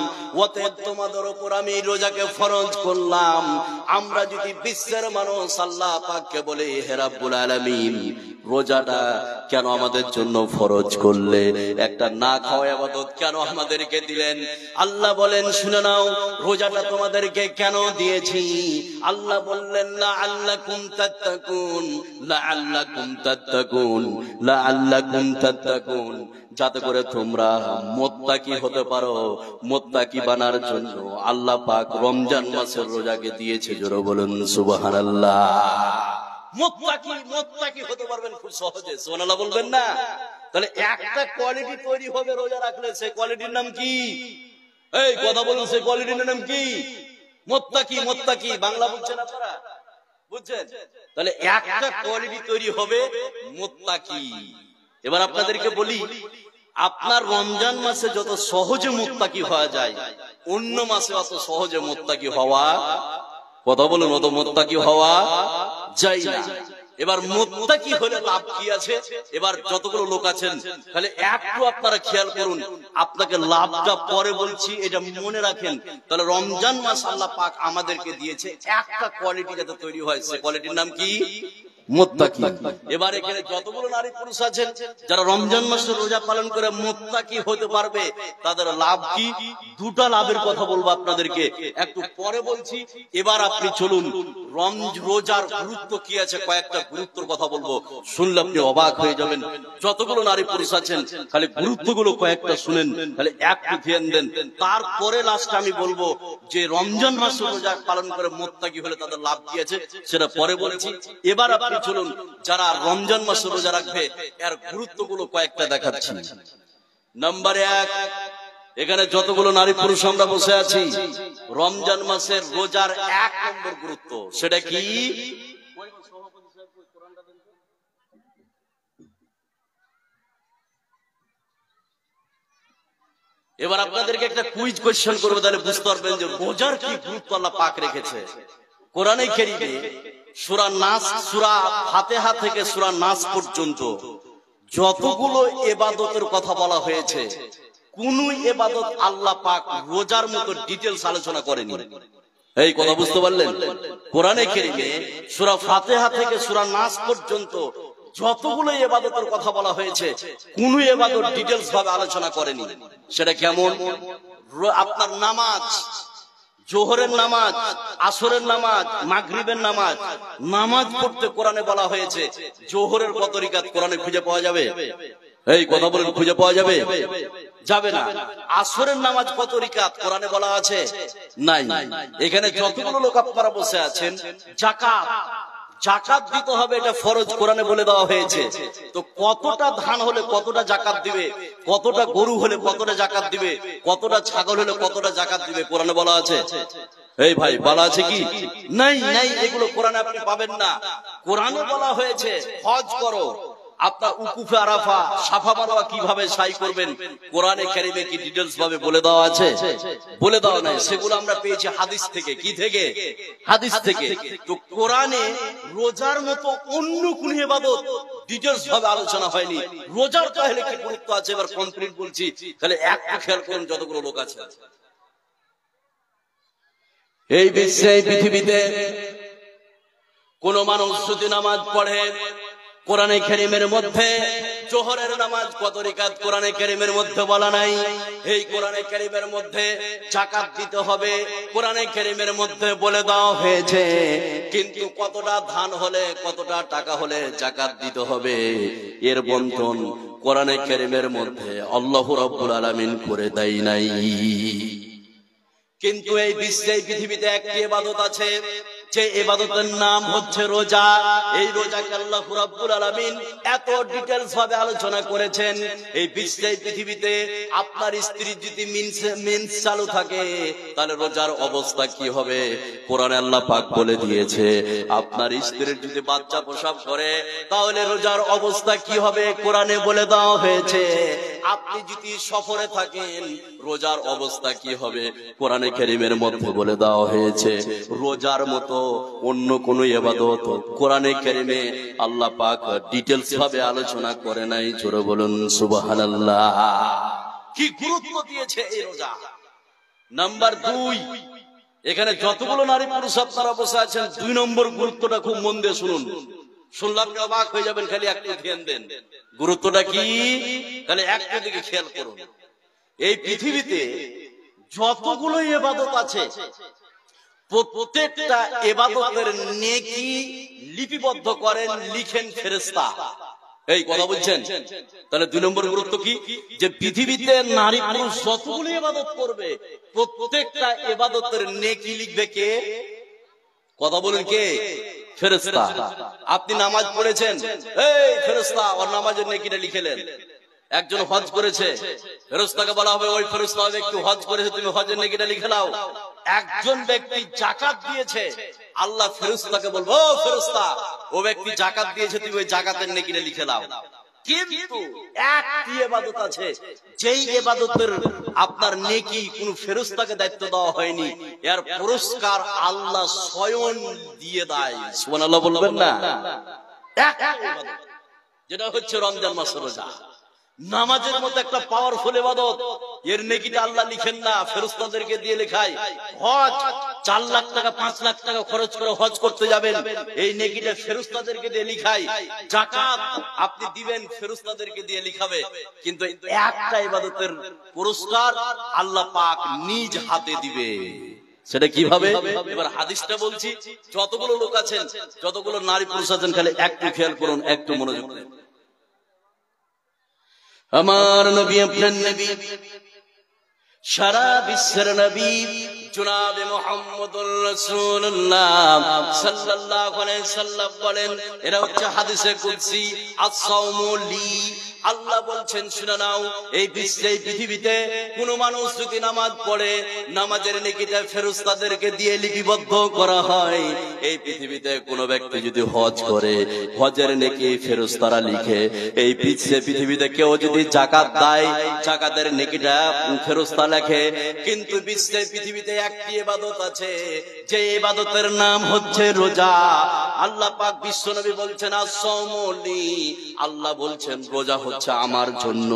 অতএব তোমাদের উপর আমি রোজাকে ফরজ করলাম। আমরা যদি বিশ্বের মানুষ আল্লাহ পাককে বলি, হে রাব্বুল আলামিন রোজাটা কেন আমাদের জন্য ফরজ করলে, একটা না খাওয়া ইবাদত কেন আমাদেরকে দিলেন? আল্লাহ বলেন, শুনে নাও, রোজাটা তোমাদেরকে কেন দিয়েছি? আল্লাহ বললেন, লাআল্লাকুম তাত্তাকুন, লাআল্লাকুম তাত্তাকুন, লাআল্লাকুম তাত্তাকুন, যাতে করে তোমরা মুত্তাকি হতে পারো। মুত্তাকি বানার জন্য আল্লাহ পাক রমজান মাসের রোজাকে দিয়েছে। জোরে বলুন সুবহানাল্লাহ। মুত্তাকি হতে পারবেন খুব সহজে, সুবহানাল্লাহ বলবেন না? তাহলে একটা কোয়ালিটি তৈরি হবে রোজা রাখলে, সেই কোয়ালিটির নাম কি? এই কথা বলুন, সেই কোয়ালিটির নাম কি? মুত্তাকি। মুত্তাকি বাংলা বুঝছেন আপনারা? বুঝছেন? তাহলে একটা কোয়ালিটি তৈরি হবে মুত্তাকি। এবার আপনাদেরকে বলি, আপনার রমজান মাসে যত সহজে মুত্তাকি হওয়া যায়, অন্য মাসে অত সহজে মুত্তাকি হওয়া, কথা বলুন, অত মুত্তাকি হওয়া যায় না। এবার মুত্তাকি হলে লাভ কি আছে? এবার যতগুলো লোক আছেন তাহলে একটু আপনারা খেয়াল করুন, আপনাকে লাভটা পরে বলছি, এটা মনে রাখেন। তাহলে রমজান মাস আল্লাহ পাক আমাদেরকে দিয়েছে একটা কোয়ালিটি যাতে তৈরি হয়, সে কোয়ালিটির নাম কি? মুত্তাকি। এবার এখানে যতগুলো নারী পুরুষ আছেন যারা রমজান মাসে রোজা পালন করে মুত্তাকি হতে পারবে, তাদের লাভ কি? দুটা লাভের কথা বলবো আপনাদেরকে, একটু পরে বলছি। এবার আপনি চলুন, রোজার গুরুত্ব কি আছে, কয়েকটা গুরুত্বের কথা বলবো, শুনলে আপনি অবাক হয়ে যাবেন। যতগুলো নারী পুরুষ আছেন খালি গুরুত্বগুলো কয়েকটা শুনেন, তাহলে একটু ধ্যান দেন। তারপরে লাস্টে আমি বলবো যে রমজান মাসে রোজা পালন করে মুত্তাকি হলে তাদের লাভ কি আছে, সেটা পরে বলছি। এবার আপনি চলুন, যারা রমজান মাসে রোজা রাখবে এর গুরুত্বগুলো কয়েকটা দেখাচ্ছি। নাম্বার 1, এখানে যতগুলো নারী পুরুষ আমরা বসে আছি, রমজান মাসের রোজার 1 নম্বর গুরুত্ব, সেটা কি? এবার আপনাদেরকে একটা কুইজ কোশ্চেন করবো, তাহলে বুঝতে পারবেন যে রোজার কি গুরুত্ব আল্লাহ পাক রেখেছে। কোরআনে কারীমে সূরা নাস, সূরা ফাতিহা থেকে সূরা নাস পর্যন্ত যতগুলো ইবাদতের কথা বলা হয়েছে, কোন ইবাদত আল্লাহ পাক রোজার মতো ডিটেইলস আলোচনা করেনি। এই কথা বুঝতে পারলেন? কোরআনে কারীমে সূরা ফাতিহা থেকে সূরা নাস পর্যন্ত যতগুলো ইবাদতের কথা বলা হয়েছে, কোন ইবাদত ডিটেইলস ভাবে আলোচনা করেনি। সেটা কেমন? আপনার নামাজ, জোহরের নামাজ, আসরের নামাজ, মাগরিবের নামাজ, নামাজ পড়তে কোরআনে বলা হয়েছে। জোহরের কত রাকাত কোরআনে খুঁজে পাওয়া যাবে? এই কথা বলেন, খুঁজে পাওয়া যাবে? যাবে না। আসরের নামাজ কত রাকাত কোরআনে বলা আছে? নাই। এখানে যতগুলো লোক আপনারা বসে আছেন, জাকাত দিতে হবে, এটা ফরজ কোরআনে বলে দেওয়া হয়েছে। তো কতটা ধান হলে কতটা জাকাত দিবে, কতটা গরু হলে কতটা জাকাত দিবে, কতটা ছাগল হলে কতটা জাকাত দিবে কোরআনে বলা আছে? এই ভাই বলা আছে কি? নাই। এগুলো কোরআনে আপনি পাবেন না। কোরআনে বলা হয়েছে হজ করো, আপনার উকুফে আরাফা, সাফা মারওয়া কিভাবে সাই করবেন, কোরআনে কারীমে কি ডিটেইলস ভাবে বলে দেওয়া আছে? বলে দেওয়া নাই। সেগুলো আমরা পেয়েছি হাদিস থেকে। কি থেকে? হাদিস থেকে। তো কোরআনে রোজার মতো অন্য কোন ইবাদত ডিটেইলস ভাবে আলোচনা হয়নি। রোজার তাহলে কি গুরুত্ব আছে, এবার কমপ্লিট বলছি, তাহলে একটু খেয়াল করুন যতগুলো লোক আছে। এই বিশ্বে, এই পৃথিবীতে কোন মানুষ যদি নামাজ পড়ে, কোরআনে কারীমের মধ্যে জোহরের নামাজ কত রাকাত কোরআনে কারীমের মধ্যে বলা নাই। এই কোরআনে কারীমের মধ্যে যাকাত দিতে হবে কোরআনে কারীমের মধ্যে বলে দেওয়া হয়েছে, কিন্তু কতটা ধান হলে, কতটা টাকা হলে যাকাত দিতে হবে, এর বন্টন কোরআনে কারীমের মধ্যে আল্লাহ রাব্বুল আলামিন করে দেয় নাই। কিন্তু এই বিশ্বে, এই পৃথিবীতে একটি ইবাদত আছে যে ইবাদতের নাম হচ্ছে রোজা। এই রোজাকে আল্লাহ রাব্বুল আলামিন এত ডিটেইলস ভাবে আলোচনা করেছেন। এই বিশ্বের পৃথিবীতে আপনার স্ত্রী যদি মেন্স চালু থাকে তাহলে রোজার অবস্থা কি হবে কোরআনে আল্লাহ পাক বলে দিয়েছে। আপনার স্ত্রীর যদি বাচ্চা প্রসব করে তাহলে রোজার অবস্থা কি হবে কোরআনে বলে দেওয়া হয়েছে। আপনি যদি সফরে থাকেন রোজার অবস্থা কি হবে কোরআনে কারীমের মধ্যে বলে দেওয়া হয়েছে। রোজার মতো অন্য কোন ইবাদত কোরআনে কারীমে আল্লাহ পাক ডিটেইলস ভাবে আলোচনা করে নাই। জোরে বলুন সুবহানাল্লাহ। কি গুরুত্ব দিয়েছে এই রোজা। নাম্বার 2, এখানে যতগুলো নারী পুরুষ আপনারা বসে আছেন 2 নম্বর গুরুত্বটা খুব মন দিয়ে শুনুন। শুনলে আপনি অবাক হয়ে যাবেন। খালি একটু ধ্যান দেন। গুরুত্বটা কি খালি একটু দিকে খেয়াল করুন। এই পৃথিবীতে যতগুলো ইবাদত আছে প্রত্যেকটা ইবাদতের নেকি লিপিবদ্ধ করেন লিখেন ফেরেশতা। এই কথা বলছেন। তাহলে 2 নম্বর গুরুত্ব কি যে পৃথিবীতে নারী পুরুষ যতগুলো ইবাদত করবে প্রত্যেকটা ইবাদতের নেকি লিখবে কে? কথা বলুন কে? ফেরেশতা। আপনি নামাজ পড়েছেন, এই ফেরেশতা ওর নামাজের নেকিটা লিখেলেন। একজন হজ করেছে, ফেরেশতাকে বলা হবে ওই ফেরেশতা ব্যক্তি হজ করেছে, তুমি হজের নেকিটা লিখে নাও। একজন ব্যক্তি যাকাত দিয়েছে, আল্লাহ ফেরেশতাকে বলবো ও ফেরেশতা ও ব্যক্তি যাকাত দিয়েছে, তুমি ওই যাকাতের নেকিটা লিখে নাও। কিন্তু একটি ইবাদত আছে যেই ইবাদতের আপনার নেকি কোন ফেরেশতাকে দায়িত্ব দেওয়া হয়নি, এর পুরস্কার আল্লাহ স্বয়ং দিয়ে দেয়। সুবহানাল্লাহ বলবেন না? একটা ইবাদত যেটা হচ্ছে রমজান মাসের রোজা। নামাজের মতো একটা পাওয়ারফুল ইবাদত, এর নেকিটা আল্লাহ লিখেন না, ফেরেশতাদেরকে দিয়ে লেখায়। হজ 4 লাখ টাকা 5 লাখ টাকা খরচ করে হজ করতে যাবেন, এই নেকিটা ফেরেশতাদেরকে দিয়ে লিখায়। যাকাত আপনি দিবেন, ফেরেশতাদেরকে দিয়ে লিখাবে। কিন্তু একটা ইবাদতের পুরস্কার আল্লাহ পাক নিজ হাতে দিবে। সেটা কিভাবে? এবার হাদিসটা বলছি। যতগুলো লোক আছেন, যতগুলো নারী পুরুষ আছেন, খালি একটু খেয়াল করুন, একটু মনোযোগ দেন। আমার নবী আপনার নবী সারা বিশ্বের নবী জনাবে মুহাম্মদুর রাসূলুল্লাহ সাল্লাল্লাহু আলাইহি সাল্লাম বলেন, এটা হচ্ছে হাদিসে কুদসি, আস-সাওমু লি। আল্লাহ বলছেন শুনে নাও, এই বিশ্বে পৃথিবীতে কোন মানুষ যদি নামাজ পড়ে নামাজের নেকিটা ফেরেশতাদেরকে দিয়ে লিপিবদ্ধ করা হয়। এই পৃথিবীতে কোন ব্যক্তি যদি হজ করে হজের নেকি ফেরেশতারা লিখে। এই বিশ্বে পৃথিবীতে কেউ যদি যাকাত দেয় যাকাতের নেকিটা ফেরেশতা লেখে। কিন্তু বিশ্বে পৃথিবীতে একটি ইবাদত আছে যে ইবাদতের নাম হচ্ছে রোজা। আল্লাহ পাক বিশ্বনবী বলছেন আস-সাওমু লি, আল্লাহ বলছেন রোজা হচ্ছে আমার জন্য।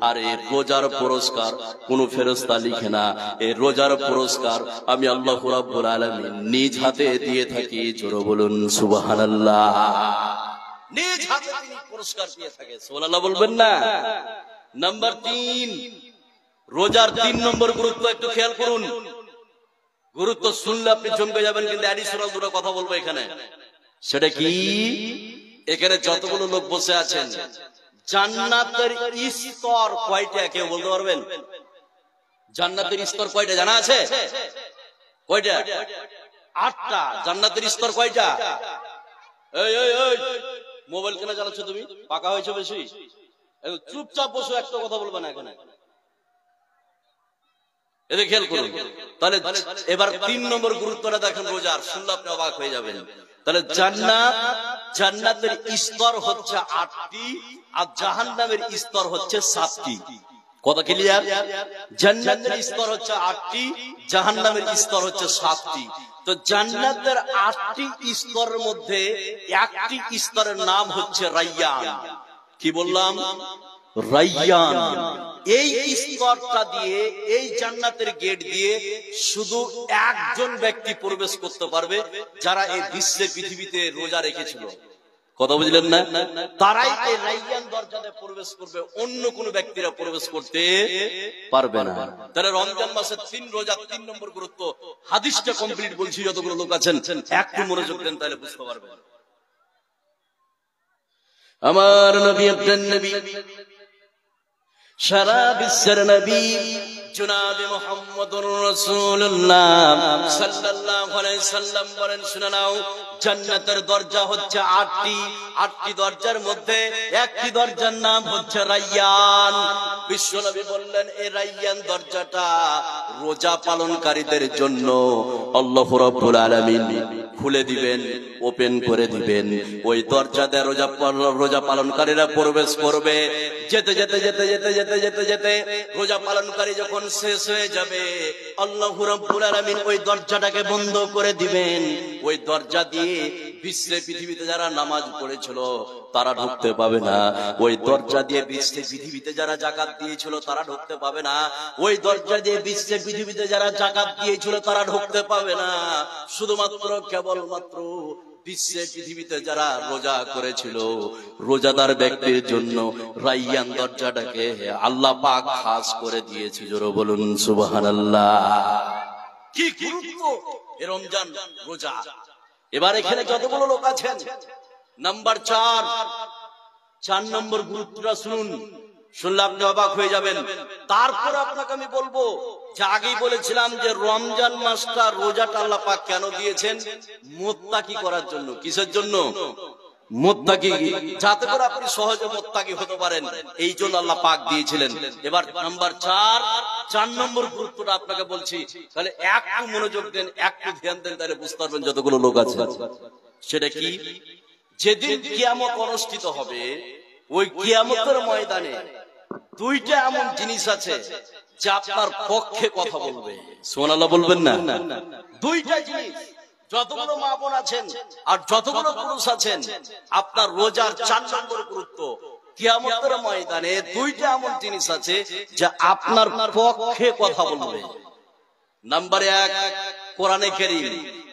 আর এই রোজার পুরস্কার কোন ফেরেশতা লিখে না, এই রোজার পুরস্কার আমি আল্লাহ রাব্বুল আলামিন নিজ হাতে দিয়ে থাকি। জোরে বলুন সুবহানাল্লাহ। নিজ হাতে তিনি পুরস্কার দিয়ে থাকে। সুবহানাল্লাহ বলবেন না? নাম্বার 3, রোজার 3 নম্বর গুরুত্ব একটু খেয়াল করুন। গুরুত্ব শুনলে আপনি চমকে যাবেন, কিন্তু অ্যাডিশনাল দুটো কথা বলবো এখানে। সেটা কি? এখানে যতগুলো লোক বসে আছেন জান্নাতের স্তর কয়টা কেউ বলতে পারবেন? জান্নাতের স্তর কয়টা জানা আছে? কয়টা? 8টা। জান্নাতের স্তর কয়টা? এই এই এই মোবাইল কেন চালাচ্ছ তুমি? পাকা হয়েছে বেশি? চুপচাপ বসো, একটা কথা বলবে না এখানে। এতে খেয়াল করুন। তাহলে এবার 3 নম্বর গুরুত্বটা দেখেন রোজার, শুনলে আপনি অবাক হয়ে যাবেন। তাহলে জান্নাতের স্তর হচ্ছে 8টি আর জাহান্নামের স্তর হচ্ছে 7টি। কথা ক্লিয়ার? জান্নাতের স্তর হচ্ছে 8টি, জাহান্নামের স্তর হচ্ছে 7টি। তো জান্নাতের 8টি স্তরের মধ্যে একটি স্তরের নাম হচ্ছে রায়্যান। কি বললাম? রায়্যান। এই স্তরটা দিয়ে, এই জান্নাতের গেট দিয়ে শুধু একজন ব্যক্তি প্রবেশ করতে পারবে যারা এই বিশ্বের পৃথিবীতে রোজা রেখেছিল। কথা বুঝলেন না? তারাই এই রায়্যান দরজাতে প্রবেশ করবে, অন্য কোন ব্যক্তিরা প্রবেশ করতে পারবে না। তাহলে রমজান মাসের 3 রোজা 3 নম্বর গুরুত্ব। হাদিসটা কমপ্লিট বলছি, যতগুলো লোক আছেন একটু মনোযোগ দেন তাহলে বুঝতে পারবেন। আমার নবী আপনার নবী সারা বিশ্বের নবী জনাবে মুহাম্মদুর রাসূলুল্লাহ সাল্লাল্লাহু আলাইহি সাল্লাম বলেন, শুনে নাও, জান্নাতের দরজা হচ্ছে 8টি দরজার মধ্যে একটি দরজার নাম হচ্ছে রায়্যান। বিশ্বনবী বললেন, এই রায়্যান দরজাটা রোজা পালনকারীদের জন্য আল্লাহ রাব্বুল আলামিন খুলে দিবেন, ওপেন করে দিবেন। ওই দরজা দিয়ে রোজা পালনকারীরা প্রবেশ করবে। যেতে যেতে যেতে যেতে যেতে যেতে যেতে রোজা পালনকারী যখন শেষ হয়ে যাবে, আল্লাহ রাব্বুল আলামিন ওই দরজাটাকে বন্ধ করে দিবেন। ওই দরজা দিয়ে বিশ্বে পৃথিবীতে যারা নামাজ পড়েছিল তারা ঢুকতে পাবে না। ওই দরজা দিয়ে বিশ্বে পৃথিবীতে যারা যাকাত দিয়েছিল তারা ঢুকতে পাবে না। ওই দরজা দিয়ে বিশ্বে পৃথিবীতে যারা যাকাত দিয়েছিল তারা ঢুকতে পাবে না। শুধুমাত্র কেবলমাত্র বিশ্বে পৃথিবীতে যারা রোজা করেছিল রোজাদার ব্যক্তির জন্য রায়্যান দরজাটাকে আল্লাহ পাক খাস করে দিয়েছে। জোরে বলুন সুবহানাল্লাহ। কি গুরুত্ব এই রমজান রোজা। এবার এখানে যতগুলো লোক আছেন, নাম্বার 4 নম্বর গুরুত্বটা শুনুন, শুনলে আপনি অবাক হয়ে যাবেন। তারপর আপনাকে আমি বলবো যে আগেই বলেছিলাম যে রমজান মাসটা রোজাটা আল্লাহ পাক কেন দিয়েছেন? মুত্তাকি করার জন্য। কিসের জন্য? মুত্তাকি, যাতে করে আপনি সহজে মুত্তাকি হতে পারেন, এই জন্য আল্লাহ পাক দিয়েছিলেন। এবার নাম্বার 4 নম্বর গুরুত্বটা আপনাকে বলছি, তাহলে একটু মনোযোগ দেন, একটু ধ্যান দেন, তাহলে বুঝতে পারবেন যতগুলো লোক আছে। সেটা কি? যেদিন কিয়ামত অনুষ্ঠিত হবে, ওই কিয়ামতের ময়দানে দুইটা এমন জিনিস আছে যা আপনার পক্ষে কথা বলবে। সুবহানাল্লাহ বলবেন না? দুইটা জিনিস, যতগুলো মা বোন আছেন আর যতগুলো পুরুষ আছেন, আপনার রোজার 4 নম্বর গুরুত্ব, কিয়ামতের ময়দানে দুইটা এমন জিনিস আছে যা আপনার পক্ষে কথা বলবে। নাম্বার 1, কোরআনে কারীম।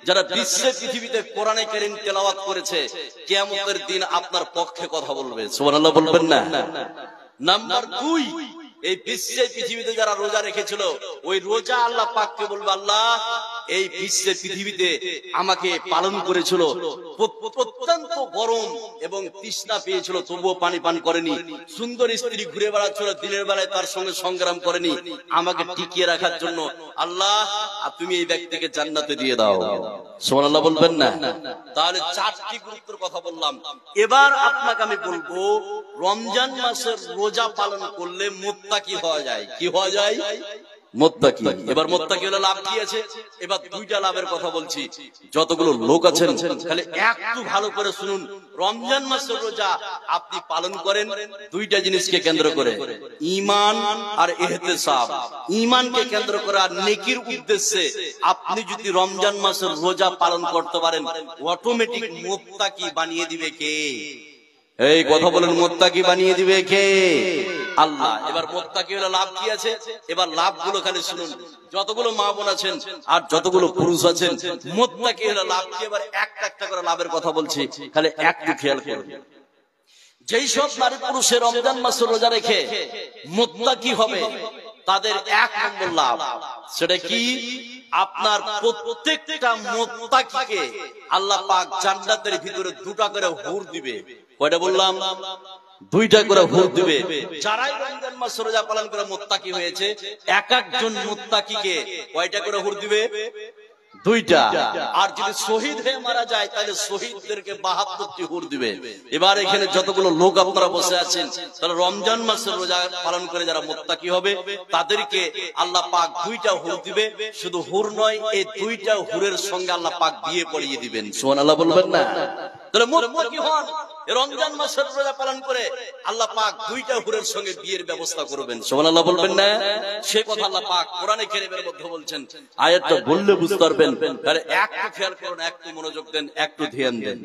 যারা বিশ্বে পৃথিবীতে কোরআনে কারীম তেলাওয়াত করেছে, কিয়ামতের দিন আপনার পক্ষে কথা বলবে। সুবহানাল্লাহ বলবেন না? নাম্বার 2, এই বিশ্বে পৃথিবীতে যারা রোজা রেখেছিল, ওই রোজা আল্লাহ পাককে বলবে, আল্লাহ এই বিশ্বে পৃথিবীতে আমাকে পালন করেছিল, অত্যন্ত গরম এবং তৃষ্ণা পেয়েছিল তবুও পানি পান করেনি, সুন্দর স্ত্রী ঘুরে বেড়াচ্ছিল, দিনের বেলায় তার সঙ্গে সংগ্রাম করেনি, আমাকে টিকিয়ে রাখার জন্য আল্লাহ তুমি এই ব্যক্তিকে জান্নাতে দিয়ে দাও। সুবহানাল্লাহ বলবেন না? তাহলে 4টি গুরুত্বের কথা বললাম। এবার আপনাকে আমি বলবো, রমজান মাসের রোজা পালন করলে মুত্তাকি হওয়া যায়। কি হওয়া যায়? মুত্তাকি। এবার মুত্তাকি হলে লাভ কি আছে? এবার দুইটা লাভের কথা বলছি। যতগুলো লোক আছেন খালি একটু ভালো করে শুনুন। রমজান মাসের রোজা আপনি পালন করেন দুইটা জিনিসকে কেন্দ্র করে, ঈমান আর ইহতিসাব। ঈমানকে কেন্দ্র করে আর নেকির উদ্দেশ্যে আপনি যদি রমজান মাসের রোজা পালন করতে পারেন, অটোমেটিক মুত্তাকি বানিয়ে দিবে কে? এই কথা বলেন, মুত্তাকি বানিয়ে দিবে কে? আল্লাহ। এবার মুত্তাকি হলে লাভ কি আছে? এবার লাভগুলো খালি শুনুন। যতগুলো মা বোন আছেন আর যতগুলো পুরুষ আছেন, মুত্তাকি হলে লাভ কি? এবার একটা একটা করে লাভের কথা বলছি, খালি একটু খেয়াল করুন। যেই সব নারী পুরুষের রমজান মাসের রোজা রেখে মুত্তাকি হবে, তাদের 1 নম্বর লাভ, সেটা কি? আপনার প্রত্যেকটা মুত্তাকিকে আল্লাহ পাক জান্নাতের ভিতরে 2টা করে হুর দিবে। কয়টা বললাম? 2টা করে হুর দিবে। যারাই রমজান মাস রোজা পালন করে মুত্তাকি হয়েছে, এক একজন মুত্তাকিকে কয়টা করে হুর দিবে? 2টা। আর যদি শহীদ হয়ে মারা যায় তাহলে শহীদদেরকে 72টি হুর দিবে। এবার এখানে যতগুলো লোক আপনারা বসে আছেন, তাহলে রমজান মাসের রোজা পালন করে যারা মুত্তাকি হবে তাদেরকে আল্লাহ পাক 2টা হুর দিবে। শুধু হুর নয়, এই 2টা হুরের সঙ্গে আল্লাহ পাক বিয়ে পড়িয়ে দিবেন। সুবহানাল্লাহ বলবেন না? তাহলে মুত্তাকি হন, রমজান মাসের রোজা পালন করে আল্লাহ পাক 2টা হুরের সঙ্গে বিয়ের ব্যবস্থা করবেন। সুবহানাল্লাহ বলবেন না? সে কথা আল্লাহ পাক কোরআনে কারীমের মধ্যে বলছেন। আয়াতটা বললে বুঝতে পারবেন। তাহলে একটু খেয়াল করুন, একটু মনোযোগ দেন, একটু ধ্যান দেন।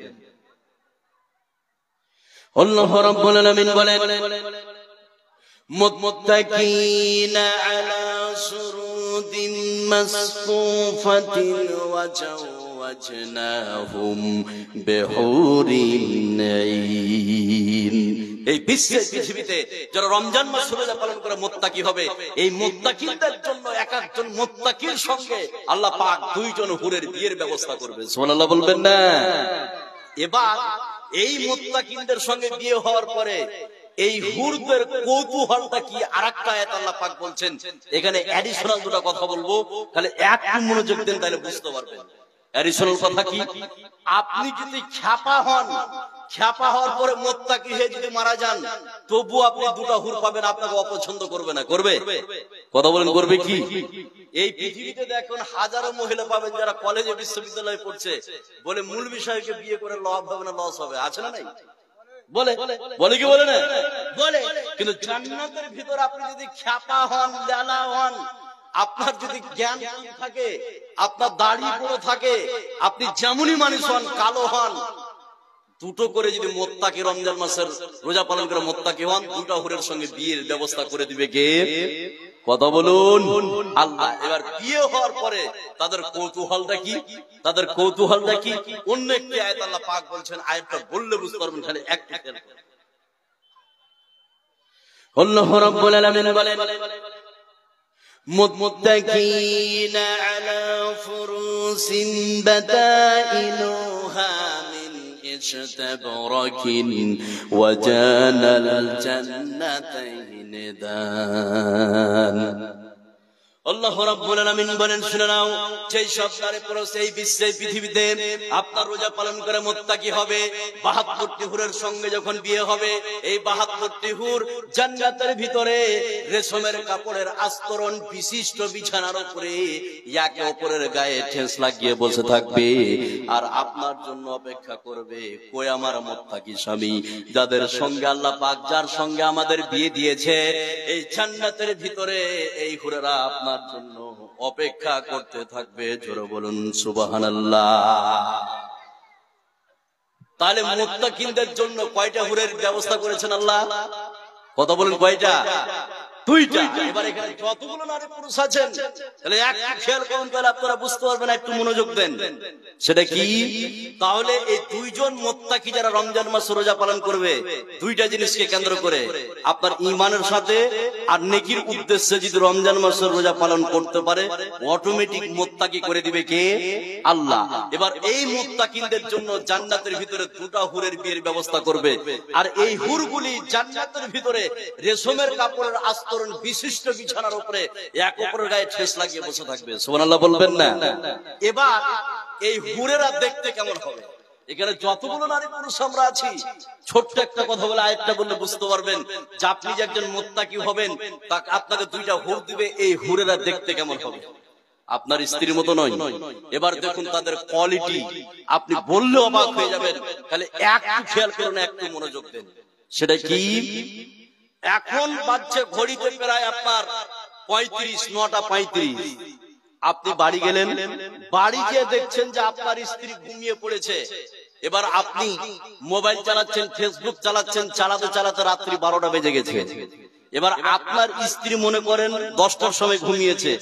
আল্লাহ রাব্বুল আলামিন বলেন, মুত্তাকিনা আলা সুরুদিন মাসফুফাতিন ওয়া জাওয়াজনাহুম বিহুরিন আইন। এই বিশ্বের পৃথিবীতে যারা রমজান মাস রোজা পালন করে মুত্তাকি হবে, এই মুত্তাকিদের জন্য এক একজন মুত্তাকির সঙ্গে আল্লাহ পাক 2 জন হুরের বিয়ের ব্যবস্থা করবে। সুবহানাল্লাহ বলবেন না? এবার এই মুত্তাকিদের সঙ্গে বিয়ে হওয়ার পরে এই হুরদের কৌতূহলটা কি আরেকটা আয়াত আল্লাহ পাক বলছেন। এখানে অ্যাডিশনাল দুটো কথা বলবো, তাহলে একটু মনোযোগ দেন, তাহলে বুঝতে পারবেন। অ্যাডিশনাল কথা কি, আপনি যদি খ্যাপা হন, খ্যাপা হওয়ার পরে মুত্তাকি হয়ে যদি মারা যান, তবু আপনি দুটো হুর পাবেন, আপনাকে অপছন্দ করবে না। করবে? কথা বলেন, করবে কি? এই পৃথিবীতে দেখুন হাজারো মহিলা পাবেন যারা কলেজে বিশ্ববিদ্যালয়ে পড়ছে, বলে মূল বিষয়কে বিয়ে করে লাভ হবে না, লস হবে, আছে না নাই? বলে বলে কি বলে না? বলে। কিন্তু জান্নাতের ভিতর আপনি যদি খ্যাপা হন, লেলা হন, আপনার যদি জ্ঞান থাকে, আপনার দাড়ি বড় থাকে, আপনি যেমনই মানুষ হন, কালো হন, দুটো করে যদি মোত্তাকি রমজান মাসের রোজা পালন করে মোত্তাকি হন, দুটো হুরের সঙ্গে বিয়ের ব্যবস্থা করে দিবে কে? কথা বলুন, আল্লাহ। এবার বিয়ে হওয়ার পরে তাদের কৌতূহলটা কি, তাদের কৌতূহলটা কি? অন্য একটি আয়াত আল্লাহ পাক বলছেন, আয়াতটা বললে বুঝতে পারবেন, খালি একটা খেয়াল করুন। আল্লাহ রাব্বুল আলামিন বলেন, মুত্তাকিনা আলা ফুরুসিন বাতাইনুহা মিন ইশতাবরাকিন ওয়া জানাল জান্নাতাইন দান। আল্লাহ রাব্বুল আলামিন বলেন, শুনে নাও, যেই সব নারী পুরুষ এই বিশ্বে পৃথিবীতে আপনার রোজা পালন করে মুত্তাকি হবে, ৭২টি হুরের সঙ্গে যখন বিয়ে হবে, এই ৭২টি হুর জান্নাতের ভিতরে রেশমের কাপড়ের আস্তরণ বিশিষ্ট বিছানার উপরে একে অপরের গায়ে ঠেস লাগিয়ে বসে থাকবে, আর আপনার জন্য অপেক্ষা করবে, কই আমার মুত্তাকি স্বামী, যাদের সঙ্গে আল্লাহ পাক, যার সঙ্গে আমাদের বিয়ে দিয়েছে, এই জান্নাতের ভিতরে এই হুরেরা আপনার জন্য অপেক্ষা করতে থাকবে। জোরে বলুন সুবহানাল্লাহ। তাহলে মুত্তাকিনদের জন্য কয়টা হুরের ব্যবস্থা করেছেন আল্লাহ? কথা বলুন, কয়টা? দুইটা। এবার এখানে যতগুলো নারী পুরুষ আছেন, তাহলে একটা খেয়াল করুন, তাহলে আপনারা বুঝতে পারবেন। একটু মনোযোগ দেন, সেটা কি? তাহলে এই দুইজন মুত্তাকি যারা রমজান মাস রোজা পালন করবে, দুইটা জিনিসকে কেন্দ্র করে, আপনার ঈমানের সাথে আর নেকির উদ্দেশ্যে যদি রমজান মাসের রোজা পালন করতে পারে, অটোমেটিক মুত্তাকি করে দিবে কে? আল্লাহ। এবার এই মুত্তাকিনদের জন্য জান্নাতের ভিতরে দুটো হুরের বিয়ের ব্যবস্থা করবে, আর এই হুরগুলি জান্নাতের ভিতরে রেশমের কাপড়ের আস্তরণ বিশিষ্ট বিছানার উপরে এক অপরের গায়ে ঠেস লাগিয়ে বসে থাকবে। সুবহানাল্লাহ বলবেন না? এবার এই হুরেরা দেখতে কেমন হবে? এখানে যতগুলো নারী পুরুষ আমরা আছি, ছোট্ট একটা কথা বলে আরেকটা বললে বুঝতে পারবেন যে আপনি যে একজন মুত্তাকি হবেন, তাকে আপনাকে দুইটা হুর দিবে, এই হুরেরা দেখতে কেমন হবে? আপনার স্ত্রীর মতো নয়। এবার দেখুন তাদের কোয়ালিটি, আপনি বললে অবাক হয়ে যাবেন। তাহলে একটু খেয়াল করুন, একটু মনোযোগ দেন। সেটা কি? এখন বাজছে ঘড়িতে প্রায় আপনার ৩৫, ৯টা ৩৫। আপনি বাড়ি গেলেন, বাড়ি গিয়ে দেখছেন যে আপনার স্ত্রী ঘুমিয়ে পড়েছে। এবার আপনি মোবাইল চালাচ্ছেন, ফেসবুক চালাচ্ছেন, চালাতে চালাতে রাত্রি ১২টা বেজে গেছে। এবার আপনার স্ত্রী মনে করেন 10টার সময় ঘুমিয়েছে,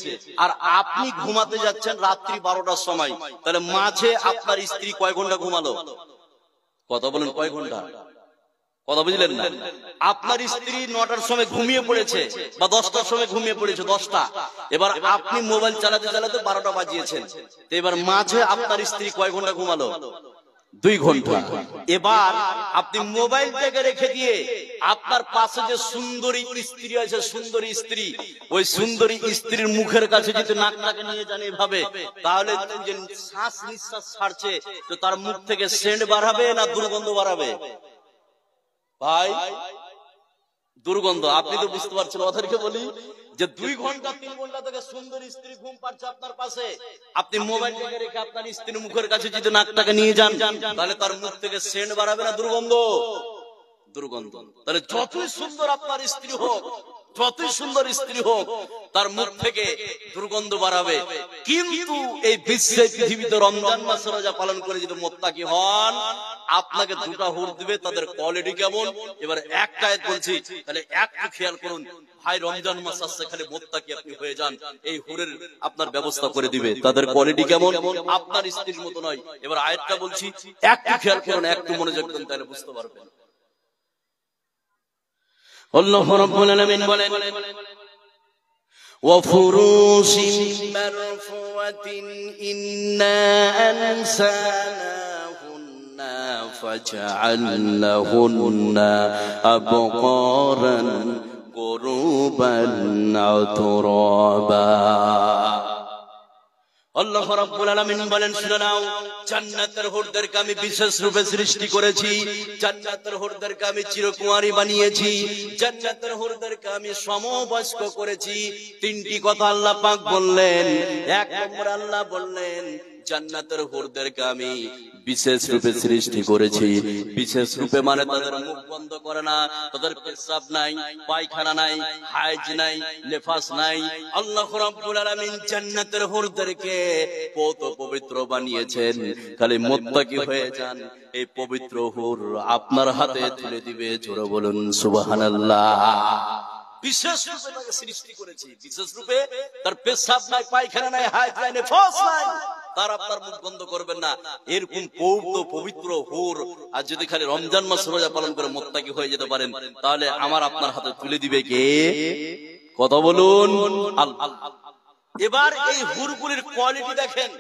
আর আপনি ঘুমাতে যাচ্ছেন রাত্রি 12টার সময়, তাহলে মাঝে আপনার স্ত্রী কয় ঘন্টা ঘুমালো? কথা বলেন, কয় ঘন্টা? কথা বুঝলেন না? আপনার স্ত্রী 9টার সময় ঘুমিয়ে পড়েছে বা 10টার সময় ঘুমিয়ে পড়েছে, 10টা। এবার আপনি মোবাইল চালাতে চালাতে 12টা বাজিয়েছেন, তো এবার মাঝে আপনার স্ত্রী কয় ঘন্টা ঘুমালো? 2 ঘন্টা। এবার আপনি মোবাইলটাকে রেখে দিয়ে আপনার পাশে যে সুন্দরী স্ত্রী আছে, সুন্দরী স্ত্রী, ওই সুন্দরী স্ত্রীর মুখের কাছে যদি নাকটাকে নিয়ে যান এভাবে, তাহলে যে শ্বাস নিঃশ্বাস ছাড়ছে, তো তার মুখ থেকে সেন্ট বাড়াবে না দুর্গন্ধ বাড়াবে? ভাই, দুর্গন্ধ। আপনি তো বুঝতে পারছেন। ওদেরকে বলি যে 2 ঘন্টা 3 ঘন্টা থেকে সুন্দর স্ত্রী ঘুম পাচ্ছে আপনার পাশে, আপনি মোবাইলটাকে রেখে আপনার স্ত্রীর মুখের কাছে যদি নাকটাকে নিয়ে যান, তাহলে তার মুখ থেকে সেন্ট বাড়াবে না দুর্গন্ধ? দুর্গন্ধ। তাহলে যতই সুন্দর আপনার স্ত্রী হোক, যতই সুন্দর স্ত্রী হোক, তার মুখ থেকে দুর্গন্ধ বাড়াবে। কিন্তু এই বিশ্বে পৃথিবীতে রমজান মাস রোজা পালন করে যদি মুত্তাকি হন, আপনাকে দুটো হুর দিবে, তাদের কোয়ালিটি কেমন? এবার একটা আয়াত বলছি, তাহলে একটু খেয়াল করুন। ভাই, রমজান মাস আসছে, খালি মুত্তাকি আপনি হয়ে যান, এই হুরের আপনার ব্যবস্থা করে দিবে। তাদের কোয়ালিটি কেমন? আপনার স্ত্রীর মতো নয়। এবার আয়াতটা বলছি, একটু খেয়াল করুন, একটু মনোযোগ দেন, তাহলে বুঝতে পারবেন। আল্লাহ রাব্বুল আলামিন বলেন, ওয়াফুরুশিন মারফুয়াতিন ইন্না আনসানাহুন্না ফাজআলনাহুন্না আবকারান কুরুবান আতরাবা। আল্লাহ রাব্বুল আলামিন বলেন, শুনে নাও, জান্নাতের হুরদেরকে আমি বিশেষ রূপে সৃষ্টি করেছি, জান্নাতের হুরদেরকে আমি চিরকুমারী বানিয়েছি, জান্নাতের হুরদেরকে আমি সমবয়স্ক করেছি। তিনটি কথা আল্লাহ পাক বললেন। এক নম্বর আল্লাহ বললেন, জান্নাতের হুরদেরকে আমি বিশেষ রূপে সৃষ্টি করেছি। বিশেষ রূপে মানে তাদের মুখ বন্ধ করে না, তাদের পেশাব নাই, পায়খানা নাই, হাইজ নাই, নেফাস নাই। আল্লাহ রাব্বুল আলামিন জান্নাতের হুরদেরকে কত পবিত্র বানিয়েছেন। খালি মুত্তাকি হয়ে যান, এই পবিত্র হুর আপনার হাতে তুলে দিবে। জোরে বলুন সুবহানাল্লাহ। বিশেষ রূপে তাকে সৃষ্টি করেছি, বিশেষ রূপে তার পেশাব নাই, পায়খানা নাই, হাইজ নাই, নেফাস নাই, তার আপনার মুখ বন্ধ করবেন না। এরকম পবিত্র হুর আর যদি খালি রমজান মাস রোজা পালন করে মুত্তাকি হয়ে যেতে পারেন, তাহলে আমার আপনার হাতে তুলে দিবে কে? কথা বলুন আল্লাহ। এবার এই হুরগুলির কোয়ালিটি দেখেন।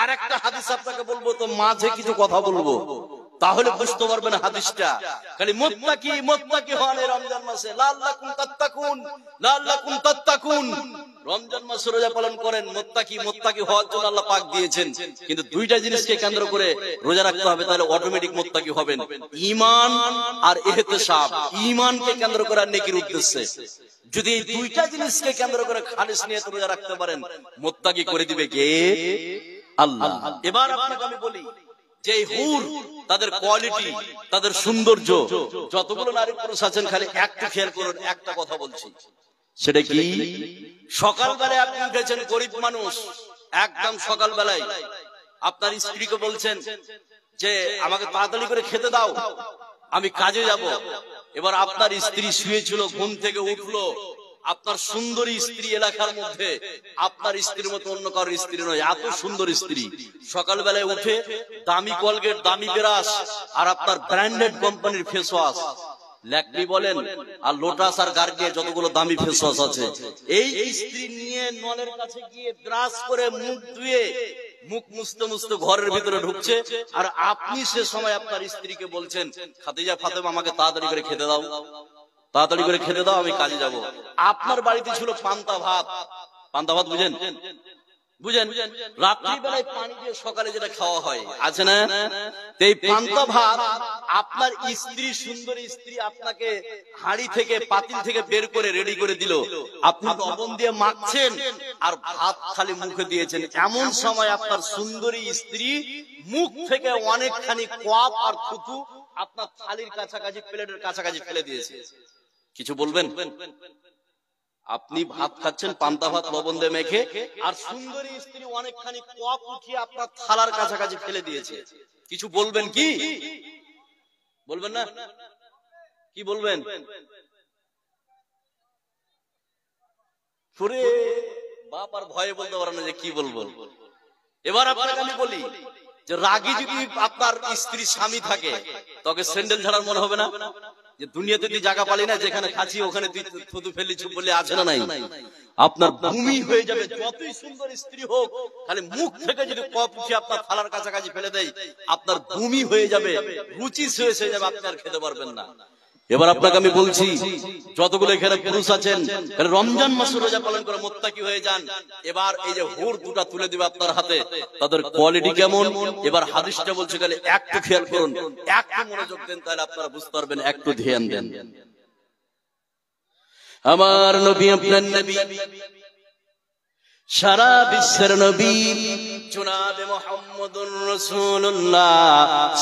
আর একটা হাদিস আপনাকে বলবো, তো মাঝে কিছু কথা বলবো, তাহলে বুঝতে পারবেন হাদিসটা। খালি মুত্তাকি মুত্তাকি হন এই রমজান মাসে, লাআল্লাকুম তাত্তাকুন, লাআল্লাকুম তাত্তাকুন। রমজান মাসে রোজা পালন করেন, মুত্তাকি মুত্তাকি হওয়ার জন্য আল্লাহ পাক দিয়েছেন। কিন্তু দুইটা জিনিসকে কেন্দ্র করে রোজা রাখতে হবে, তাহলে অটোমেটিক মুত্তাকি হবেন। ঈমান আর ইহতিসাব, ঈমানকে কেন্দ্র করে আর নেকির উদ্দেশ্যে। যদি এই দুইটা জিনিসকে কেন্দ্র করে খালিস নিয়তে রোজা রাখতে পারেন, মুত্তাকি করে দিবে কে? আল্লাহ। এবার আপনাকে আমি বলি যে হুর, তাদের কোয়ালিটি, তাদের সৌন্দর্য, যতগুলো নারী পুরুষ আছেন, খালি একটু খেয়াল করুন। একটা কথা বলছি, সেটা কি? সকালবেলায় আপনি উঠেছেন, গরিব মানুষ, একদম সকালবেলায় আপনার স্ত্রীকে বলছেন যে আমাকে তাড়াতাড়ি করে খেতে দাও, আমি কাজে যাব। এবার আপনার স্ত্রী শুয়েছিল, ঘুম থেকে উঠলো। আপনার সুন্দরী স্ত্রী এলাকার মধ্যে আপনার স্ত্রীর মতো অন্য কারোর স্ত্রী নয়, এত সুন্দর স্ত্রী। সকালবেলায় উঠে দামি কলগেট, দামি ব্রাশ, আর আপনার ব্র্যান্ডেড কোম্পানির ফেস ওয়াশ, ল্যাকমি বলেন আর লোটাস আর গার্গিয়ে যতগুলো দামি ফেস ওয়াশ আছে, এই স্ত্রী নিয়ে নলের কাছে গিয়ে ব্রাশ করে মুখ ধুয়ে মুখ মুছতে মুছতে ঘরের ভিতরে ঢুকছে। আর আপনি সে সময় আপনার স্ত্রীকে বলছেন, খাদিজা, ফাতেমা, আমাকে তাড়াতাড়ি করে খেতে দাও, তাড়াতাড়ি করে খেতে দাও, আমি কাজে যাব। আপনার বাড়িতে ছিল পান্তা ভাত। পান্তা ভাত বুঝেন? বুঝেন? রাত্রিবেলায় পানি দিয়ে সকালে যেটা খাওয়া হয়, আছে না? এই পান্তা ভাত আপনার স্ত্রী, সুন্দর স্ত্রী, আপনাকে হাঁড়ি থেকে, পাতিল থেকে বের করে রেডি করে দিল। আপনি লবণ দিয়ে মাখছেন আর ভাত খালি মুখে দিয়েছেন। এমন সময় আপনার সুন্দরী স্ত্রী মুখ থেকে অনেকখানি কোয়াপ আর থুতু আপনার থালির কাছাকাছি, প্লেটের কাছাকাছি ফেলে দিয়েছে। কিছু বলবেন? আপনি ভাত খাচ্ছেন, পান্তা ভাত লবণ দিয়ে মেখে, আর সুন্দরী স্ত্রী অনেকখানি কোয়াপ উঠিয়ে আপনার থালার কাছাকাছি ফেলে দিয়েছে। কিছু বলবেন কি? বলবেন না? কি বলবেন? বাপ আর ভয়ে বলতে পারে না যে কি বলবো। এবার আপনাকে আমি বলি যে রাগী যদি আপনার স্ত্রী স্বামী থাকে, তোকে স্যান্ডেল ঝাড়ার মনে হবে না? যে দুনিয়াতে তুই জায়গা পালি না, যেখানে খাচ্ছি ওখানে তুই থুতু ফেলি, চুপ বলে আছে না নাই? আপনার ভূমি হয়ে যাবে। যতই সুন্দর স্ত্রী হোক, খালি মুখ থেকে যদি কপ উঠে আপনার থালার কাছাকাছি ফেলে দেয়, আপনার ভূমি হয়ে যাবে, রুচি শেষ হয়ে যাবে, আপনি আর খেতে পারবেন না। এবার আপনাকে আমি বলছি, যতগুলো এখানে পুরুষ আছেন, রমজান মাসে রোজা পালন করে মুত্তাকি হয়ে যান। এবার এই যে হুর দুটা তুলে দিবে আপনার হাতে, তাদের কোয়ালিটি কেমন? এবার হাদিসটা বলছে, খালি একটু খেয়াল করুন, একটু মনোযোগ দেন, তাহলে আপনারা বুঝতে পারবেন। একটু ধ্যান দেন। আমার নবী, আপনার নবী, সারা বিশ্বের নবী জনাবে মুহাম্মদুর রাসূলুল্লাহ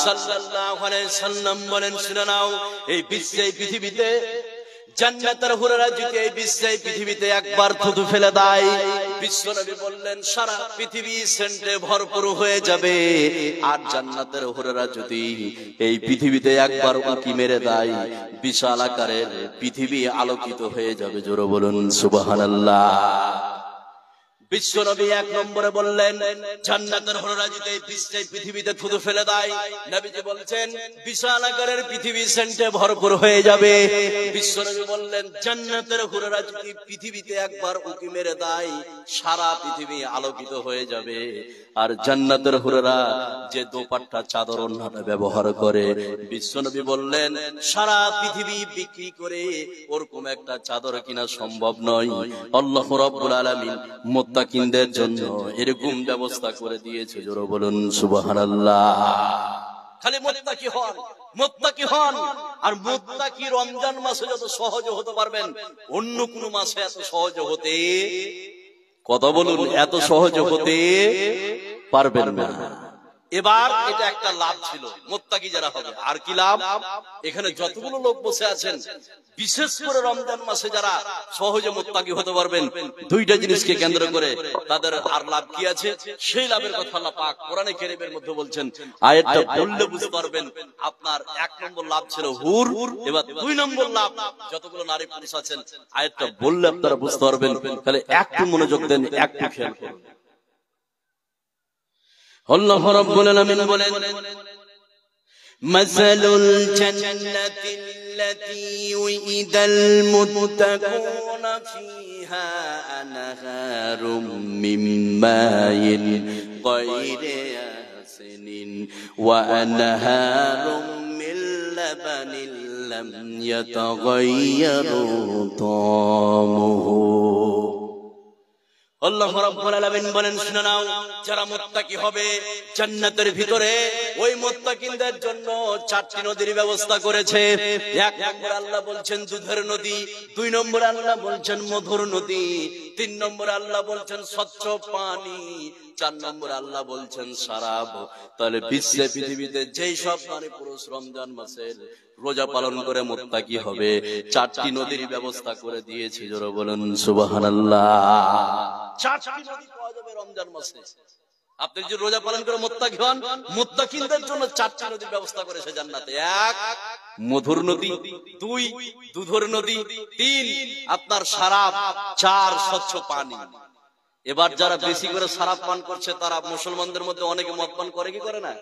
সাল্লাল্লাহু আলাইহি সাল্লাম বলেন, শুনে নাও, এই বিশ্বে, পৃথিবীতে জান্নাতের হুরেরা যদি এই বিশ্বে, পৃথিবীতে একবার থুতু ফেলে দেয়, বিশ্বনবী বললেন সারা পৃথিবী সেন্টে ভরপুর হয়ে যাবে। আর জান্নাতের হুরেরা যদি এই পৃথিবীতে একবার উঁকি মেরে দেয়, বিশাল আকারের পৃথিবী আলোকিত হয়ে যাবে। জোরে বলুন সুবহানাল্লাহ। বিশ্বনবী এক নম্বরে বললেন, জান্নাতের হুরেরা যদি এই বিশ্বে, পৃথিবীতে থুতু ফেলে দেয়, নবীজি বলছেন বিশাল আকারের পৃথিবী সেন্টে ভরপুর হয়ে যাবে। বিশ্বনবী বললেন জান্নাতের হুরেরা যদি পৃথিবীতে একবার উঁকি মেরে দেয়, সারা পৃথিবী আলোকিত হয়ে যাবে। আর জান্নাতের হুরেরা যে দোপাট্টা চাদর ওড়নাটা ব্যবহার করে, বিশ্বনবী বললেন সারা পৃথিবী বিক্রি করে ওরকম একটা চাদর কিনা সম্ভব নয়। আল্লাহ রাব্বুল আলামিন মুত্তাকিনদের জন্য এরকম ব্যবস্থা করে দিয়েছে। জোরে বলুন সুবহানাল্লাহ। খালি মুত্তাকি হন, মুত্তাকি হন। আর মুত্তাকি রমজান মাসে যত সহজে হতে পারবেন, অন্য কোন মাসে এত সহজে হতে, কথা বলুন, এত সহজে হতে পারবেন না। এবার এটা একটা লাভ ছিল মুত্তাকি যারা হবে। আর কি লাভ? এখানে যতগুলো লোক বসে আছেন, বিশেষ করে রমজান মাসে যারা সহজে মুত্তাকি হতে পারবেন, দুইটা জিনিসকে কেন্দ্র করে তাদের আর লাভ কি আছে, সেই লাভের কথা আল্লাহ পাক কোরআনে কারীমের মধ্যে বলছেন। আয়াতটা বললে বুঝতে পারবেন। আপনার এক নম্বর লাভ ছিল হুর, এবার দুই নম্বর লাভ যতগুলো নারী পুরুষ আছেন, আয়াতটা বললে আপনারা বুঝতে পারবেন। তাহলে একটু মনোযোগ দেন, একটু খেয়াল করুন। আল্লাহ রাব্বুল আলামিন বলেন, মাসালুল জান্নাতিল্লাতী উইদাল মুত্তাকুনা ফিহা আনহারুম মিন মাইন গায়রি আসনিন ওয়া আনহারুম মিন লাবানিল লাম ইয়াতাগায়্যারু তা'মুহু। আল্লাহ রাব্বুল আলামিন বলেন, শুনে নাও, যারা মুত্তাকি হবে জান্নাতের ভিতরে, ওই মুত্তাকিনদের জন্য 4টি নদীর ব্যবস্থা করেছে। এক নম্বর আল্লাহ বলছেন দুধের নদী, 2 নম্বর আল্লাহ বলছেন মধুর নদী, 3 নম্বর আল্লাহ বলছেন স্বচ্ছ পানি, 4 নম্বর আল্লাহ বলছেন শরাব। তাহলে বিশ্বে পৃথিবীতে যেই সব নারী পুরুষ রমজান মাসের রোজা পালন করে মুত্তাকি হবে, 4টি নদীর ব্যবস্থা করে দিয়েছে। জোরে বলুন সুবহানাল্লাহ। 4টি নদী পাওয়া যাবে রমজান মাসে। আপনি যদি রোজা পালন করে মুত্তাকি হন, মুত্তাকিনদের জন্য 4টি নদীর ব্যবস্থা করেছে জান্নাতে। 1 মধুর নদী, 2 দুধের নদী, 3 আপনার শরাব, 4 স্বচ্ছ পানি। এবার যারা বেশি করে শরাব পান করছে, তারা মুসলমানদের মধ্যে অনেকে মদ পান করে কি করে না?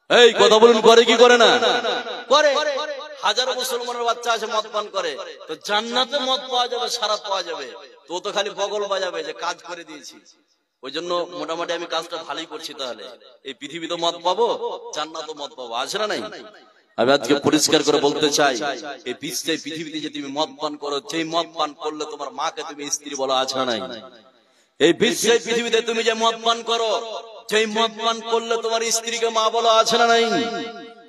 এই কথা বলুন, করে কি করে না? করে। হাজারো মুসলমানের বাচ্চা আছে মদ পান করে। তো জান্নাতে মদ পাওয়া যাবে, শরাব পাওয়া যাবে, তো তো খালি বগল বাজাবে যে কাজ করে দিয়েছি। ওই জন্য মোটামুটি আমি কাজটা ভালোই করছি। তাহলে এই পৃথিবীতে মদ পাবো, জান্নাতও মদ পাবো, আছে না নাই? আমি আজকে পরিষ্কার করে বলতে চাই, এই বিশ্বে পৃথিবীতে যে তুমি মদ পান করো, যেই মদ পান করলে তোমার মাকে তুমি স্ত্রী বলো, আছে না নাই? এই বিশ্বে পৃথিবীতে তুমি যে মদ পান করো, যেই মদ পান করলে তোমার স্ত্রীকে মা বলো, আছে না নাই?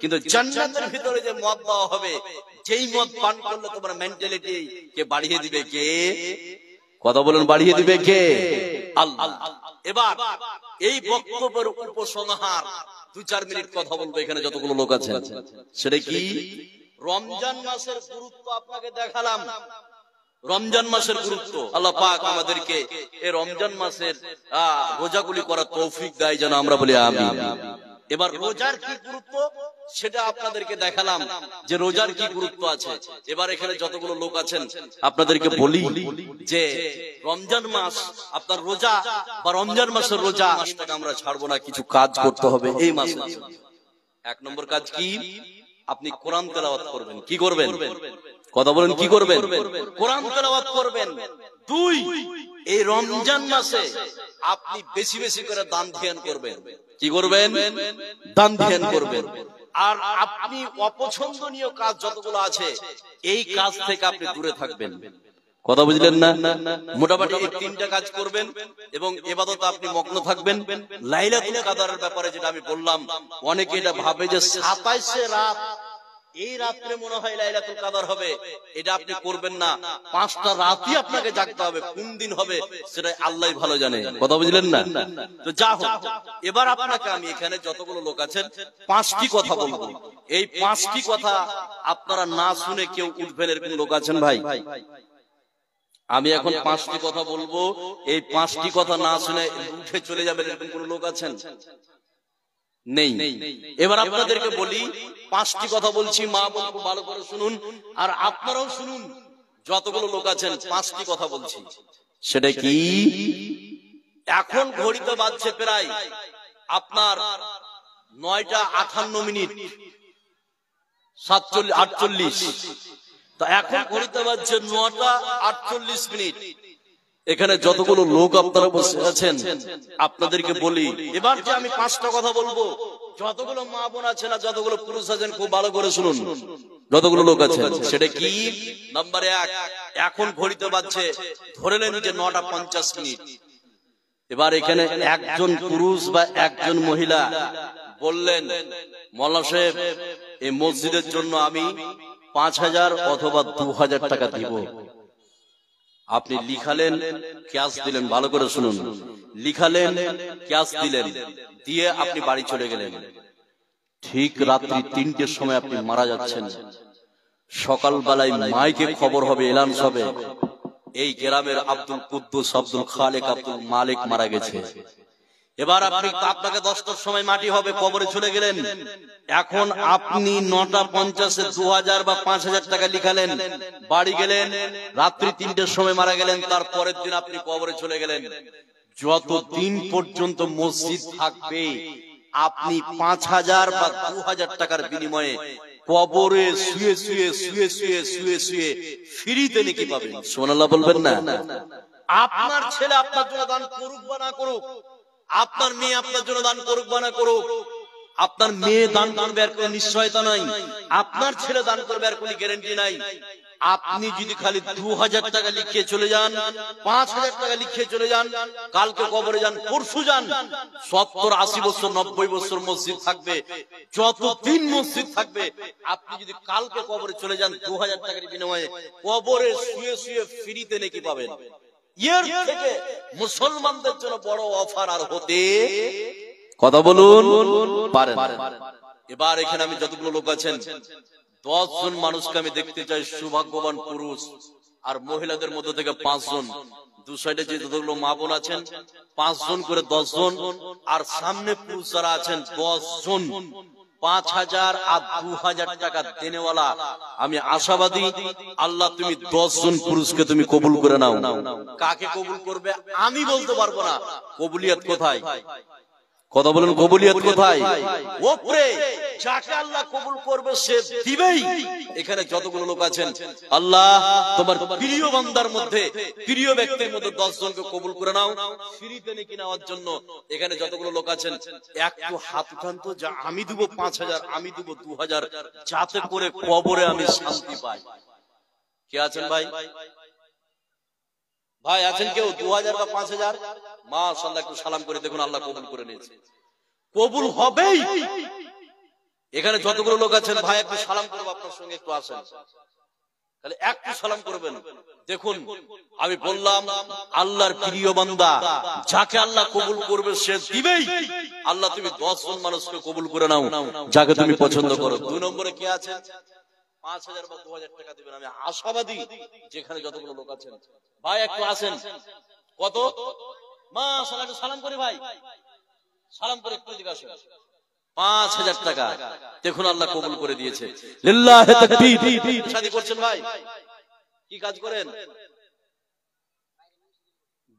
কিন্তু জান্নাতের ভিতরে যে মদ দেওয়া হবে, যেই মদ পান করলে তোমার মেন্টালিটি কে বাড়িয়ে দিবে কে? কথা বলুন, বাড়িয়ে দিবে কে? আল্লাহ। এবার এই বক্তব্যের উপসংহার 2-4 মিনিট কথা বলবো এখানে যতগুলো লোক আছেন। সেটা কি? রমজান মাসের গুরুত্ব আপনাকে দেখালাম। রমজান মাসের গুরুত্ব আল্লাহ পাক আমাদেরকে এই রমজান মাসের রোজাগুলি করার তৌফিক দেয়, যেন আমরা বলি আমিন। এবার রোজার কি গুরুত্ব সেটা আপনাদেরকে দেখালাম, যে রোজার কি গুরুত্ব আছে। এবার এখানে যতগুলো লোক আছেন আপনাদেরকে বলি যে রমজান মাস আপনার রোজা বা রমজান মাসের রোজা আমরা ছাড়বো না, কিছু কাজ করতে হবে এই মাসে। 1 নম্বর কাজ কি? আপনি কোরআন তেলাওয়াত করবেন। কি করবেন? কথা বলেন, কি করবেন? কোরআন তেলাওয়াত করবেন। 2 এই রমজান মাসে আপনি বেশি বেশি করে দান ধ্যান করবেন। কি করবেন? দান ধ্যান করবেন। আর আপনি অপছন্দনীয় কাজ যতগুলো আছে এই কাজ থেকে আপনি দূরে থাকবেন। কথা বুঝলেন না? মোটামুটি এই 3টা কাজ করবেন এবং ইবাদতে আপনি মগ্ন থাকবেন। লাইলাতুল কদরের ব্যাপারে যেটা আমি বললাম, অনেকে এটা ভাবে যে 27 রাত, এই রাত্রে মনে হয় লাইলাতুল কদর হবে, এটা আপনি করবেন না। 5টা রাতই আপনাকে জাগতে হবে। কোন দিন হবে সেটা আল্লাহই ভালো জানে। কথা বুঝলেন না? তো যা হোক, এবার আপনাকে আমি এখানে যতগুলো লোক আছেন 5টি কথা বলবো। এই 5টি কথা আপনারা না শুনে কেউ উঠবেন, এরকম লোক আছেন ভাই? আমি এখন 5টি কথা বলবো, এই 5টি কথা না শুনে উঠে চলে যাবেন, এরকম কোন লোক আছেন? নেই। এবার আপনাদেরকে বলি, 5টি কথা বলছি, মা বলবো, ভালো করে শুনুন, আর আপনারাও শুনুন। যতগুলো লোক আছেন 5টি কথা বলছি। সেটা কি? এখন ঘড়িতে বাজছে প্রায় আপনার 9:58, 48। তো এখন ঘড়িতে বাজছে 9:48। এখানে যতগুলো লোক আপনারা বসে আছেন আপনাদেরকে বলি, এবার যে আমি 5টা কথা বলবো, যতগুলো মা বোন আছেন আর যতগুলো পুরুষ আছেন খুব ভালো করে শুনুন। যতগুলো লোক আছেন সেটা কি? নাম্বার 1, এখন ঘড়িতে বাজছে ধরে নেন যে 9টা 50 মিনিট। এবার এখানে একজন পুরুষ বা একজন মহিলা বললেন, মওলানা সাহেব এই মসজিদের জন্য আমি 5000 অথবা 2000 টাকা দিব। আপনি লিখালেন, ক্যাশ দিলেন, ভালো করে শুনুন, লিখালেন, ক্যাশ দিলেন, দিয়ে আপনি বাড়ি চলে গেলেন। ঠিক রাত্রি 3টের সময় আপনি মারা যাচ্ছেন। সকালবেলায় মাইকে খবর হবে, এলান হবে, এই গ্রামের আব্দুল কুদ্দুস, আব্দুল খালেক, আব্দুল মালিক মারা গেছে। এবার আপনাকে 10টার সময় মাটি হবে, কবরে চলে গেলেন। এখন আপনি 9টা 50-এ 2000 বা 5000 টাকা লিখালেন, বাড়ি গেলেন, রাত্রি 3টের সময় মারা গেলেন, তারপরের দিন আপনি কবরে চলে গেলেন। যতদিন পর্যন্ত মসজিদ থাকবে আপনি 5000 বা 2000 টাকার বিনিময়ে কবরে শুয়ে শুয়ে শুয়ে শুয়ে শুয়ে শুয়ে ফ্রিতে নাকি পাবেন। সুবহানাল্লাহ বলবেন না? আপনার ছেলে আপনার জন্য দান করুক বা না করুক, আপনার মেয়ে আপনার জন্য দান করুক বা না করুক, আপনার মেয়ে দান করবে আর কোনো নিশ্চয়তা নাই, আপনার ছেলে দান করবে আর কোনো গ্যারান্টি নাই। আপনি যদি খালি 2000 টাকা লিখিয়ে চলে যান, 5000 টাকা লিখিয়ে চলে যান, কালকে কবরে যান, পরশু যান, 70, 80 বছর, 90 বছর মসজিদ থাকবে, যতদিন মসজিদ থাকবে, আপনি যদি কালকে কবরে চলে যান 2000 টাকার বিনিময়ে কবরে শুয়ে শুয়ে ফ্রিতে নাকি পাবেন। এর থেকে মুসলমানদের জন্য বড় অফার আর হতে, কথা বলুন, পারেন। এবার এখানে আমি যতগুলো লোক আছেন 10 জন মানুষকে আমি দেখতে চাই, সৌভাগ্যবান পুরুষ আর মহিলাদের মধ্যে থেকে 5 জন, দু সাইডে যে যতগুলো মা বোন আছেন 5 জন করে 10 জন, আর সামনে পুরুষ যারা আছেন 10 জন, 5000 আর 2000 টাকা দেনেওয়ালা। আমি আশাবাদী আল্লাহ তুমি 10 জন পুরুষকে তুমি কবুল করে নাও। কাকে কবুল করবে আমি বলতে পারবো না, কবুলিয়ত কোথায়? কথা বলেন, কবুলিয়ত কোথায়? ওপরে যাকে আল্লাহ কবুল করবে সে দিবেই। এখানে যতগুলো লোক আছেন আল্লাহ তোমার প্রিয় বান্দার মধ্যে, প্রিয় ব্যক্তির মধ্যে 10 জনকে কবুল করে নাও ফ্রিতে নাকি নেওয়ার জন্য। এখানে যতগুলো লোক আছেন একটু হাত উঠান তো, যা আমি দেব 5000, আমি দেব 2000, যাতে করে কবরে আমি শান্তি পাই। কে আছেন ভাই? ভাই আছেন কেউ? 2000 বা 5000? মাশাআল্লাহ, একটু সালাম করে দেখুন, আল্লাহ কবুল করে নিয়েছে। কবুল হবেই। এখানে যতগুলো লোক আছেন ভাই একটু সালাম করব, আপনার সঙ্গে একটু আসেন, তাহলে একটু সালাম করবেন। দেখুন আমি বললাম আল্লাহর প্রিয় বান্দা যাকে আল্লাহ কবুল করবে সে দিবেই। আল্লাহ তুমি 10 জন মানুষকে কবুল করে নাও যাকে তুমি পছন্দ করো। 2 নম্বরে কে আছে? 5000 বা 2000 টাকা দিবেন। আমি আশাবাদী যেখানে যতগুলো লোক আছেন ভাই একটু আসেন। কত? মাশাআল্লাহ, একটু সালাম করি ভাই, সালাম করে একটু দিকে আসেন। 5000 টাকা দেখুন আল্লাহ কবুল করে দিয়েছে। লিল্লাহি তাকবীর। শাদী করছেন ভাই? কি কাজ করেন?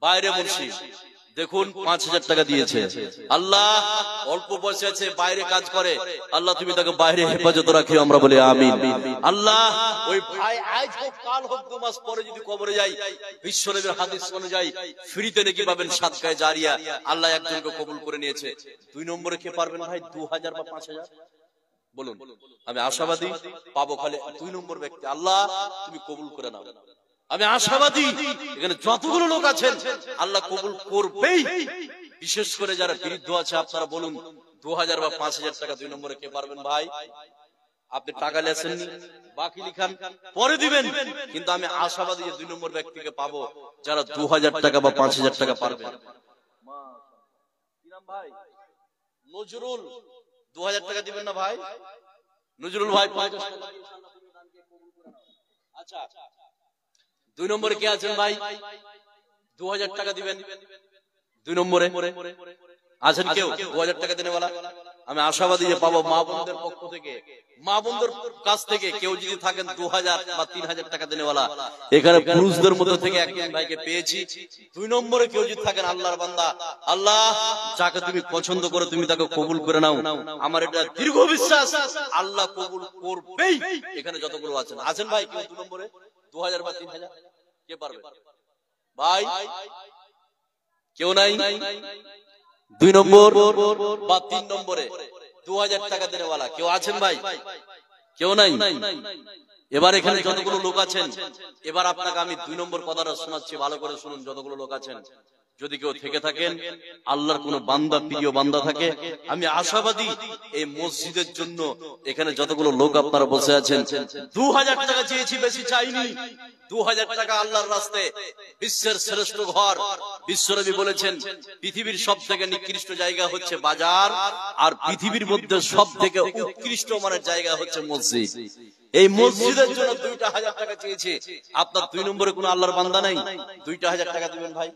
বাইরে মুর্শিদ। দেখুন 5000 টাকা দিয়েছে। আল্লাহ অল্প বয়সে আছে, বাইরে কাজ করে, আল্লাহ তুমি তাকে বাইরে হেফাজত রাখিও, আমরা বলি আমিন। আল্লাহ ওই ভাই আজ হোক কাল হোক 2 মাস পরে যদি কবরে যাই, বিশ্বনবীর হাদিস অনুযায়ী ফ্রিতে নাকি পাবেন সাদকায়ে জারিয়া। আল্লাহ একজনকে কবুল করে নিয়েছে। 2 নম্বরে কে পারবেন ভাই? 2000 বা 5000 বলুন। আমি আশাবাদী পাবো খালি 2 নম্বর ব্যক্তি। আল্লাহ তুমি কবুল করে নাও। আমি আশাবাদী এখানে যতগুলো লোক আছেন আল্লাহ কবুল করবেই। বিশেষ করে যারা বৃদ্ধ আছে আপনারা বলুন 2000 বা 5000 টাকা 2 নম্বরে কে পারবেন ভাই? আপনি টাকা লেছেননি, বাকি লিখান, পরে দিবেন, কিন্তু আমি আশাবাদী যে 2 নম্বর ব্যক্তিকে পাবো যারা 2000 টাকা বা 5000 টাকা পারবেন। কি নাম ভাই? নজরুল। 2000 টাকা দিবেন না ভাই? নজরুল ভাই 50 টাকা। আচ্ছা 2 নম্বরে কে আছেন ভাই? 2000 টাকা দিবেন। 2 নম্বরে আছেন কেউ 2000 টাকা দেনেওয়ালা? আমি আশাবাদী যে পাবো মা বোনদের পক্ষ থেকে, মা বোনদের কাছ থেকে কেউ যদি থাকেন 2000 বা 3000 টাকা দেনেওয়ালা। এখানে পুরুষদের মধ্যে থেকে একজন ভাইকে পেয়েছি। 2 নম্বরে কেউ যদি থাকেন আল্লাহর বান্দা, আল্লাহ যাকে তুমি পছন্দ করো তুমি তাকে কবুল করে নাও। আমার এটা দীর্ঘ বিশ্বাস আল্লাহ কবুল করবেই। এখানে যতগুলো আছেন ভাই কেউ 2 নম্বরে 2000 বা 3000 কে পারবে? ভাই কেউ নাই? 2 নম্বর বা 3 নম্বরে 2000 টাকা দেনেওয়ালা কেউ আছেন ভাই? কেউ নাই? এবার এখানে যতগুলো লোক আছেন, এবার আপনাকে আমি 2 নম্বর কথাটা শোনাচ্ছি, ভালো করে শুনুন। যতগুলো লোক আছেন, যদি কেউ থেকে থাকেন, আল্লাহর কোন বান্দা, প্রিয় বান্দা থাকে, আমি আশাবাদী এই মসজিদের জন্য এখানে যতগুলো লোক আপনারা বসে আছেন, 2000 টাকা চেয়েছি, বেশি চাইনি। 2000 টাকা আল্লাহর রাস্তায়, বিশ্বের শ্রেষ্ঠ ঘর, বিশ্বনবী বলেছেন পৃথিবীর সব থেকে নিকৃষ্ট জায়গা হচ্ছে বাজার, আর পৃথিবীর মধ্যে সব থেকে উৎকৃষ্ট মানের জায়গা হচ্ছে মসজিদ। এই মসজিদের জন্য 2000 টাকা চেয়েছি। আপনার 2 নম্বরে কোন আল্লাহর বান্দা নাই? 2000 টাকা দিবেন ভাই?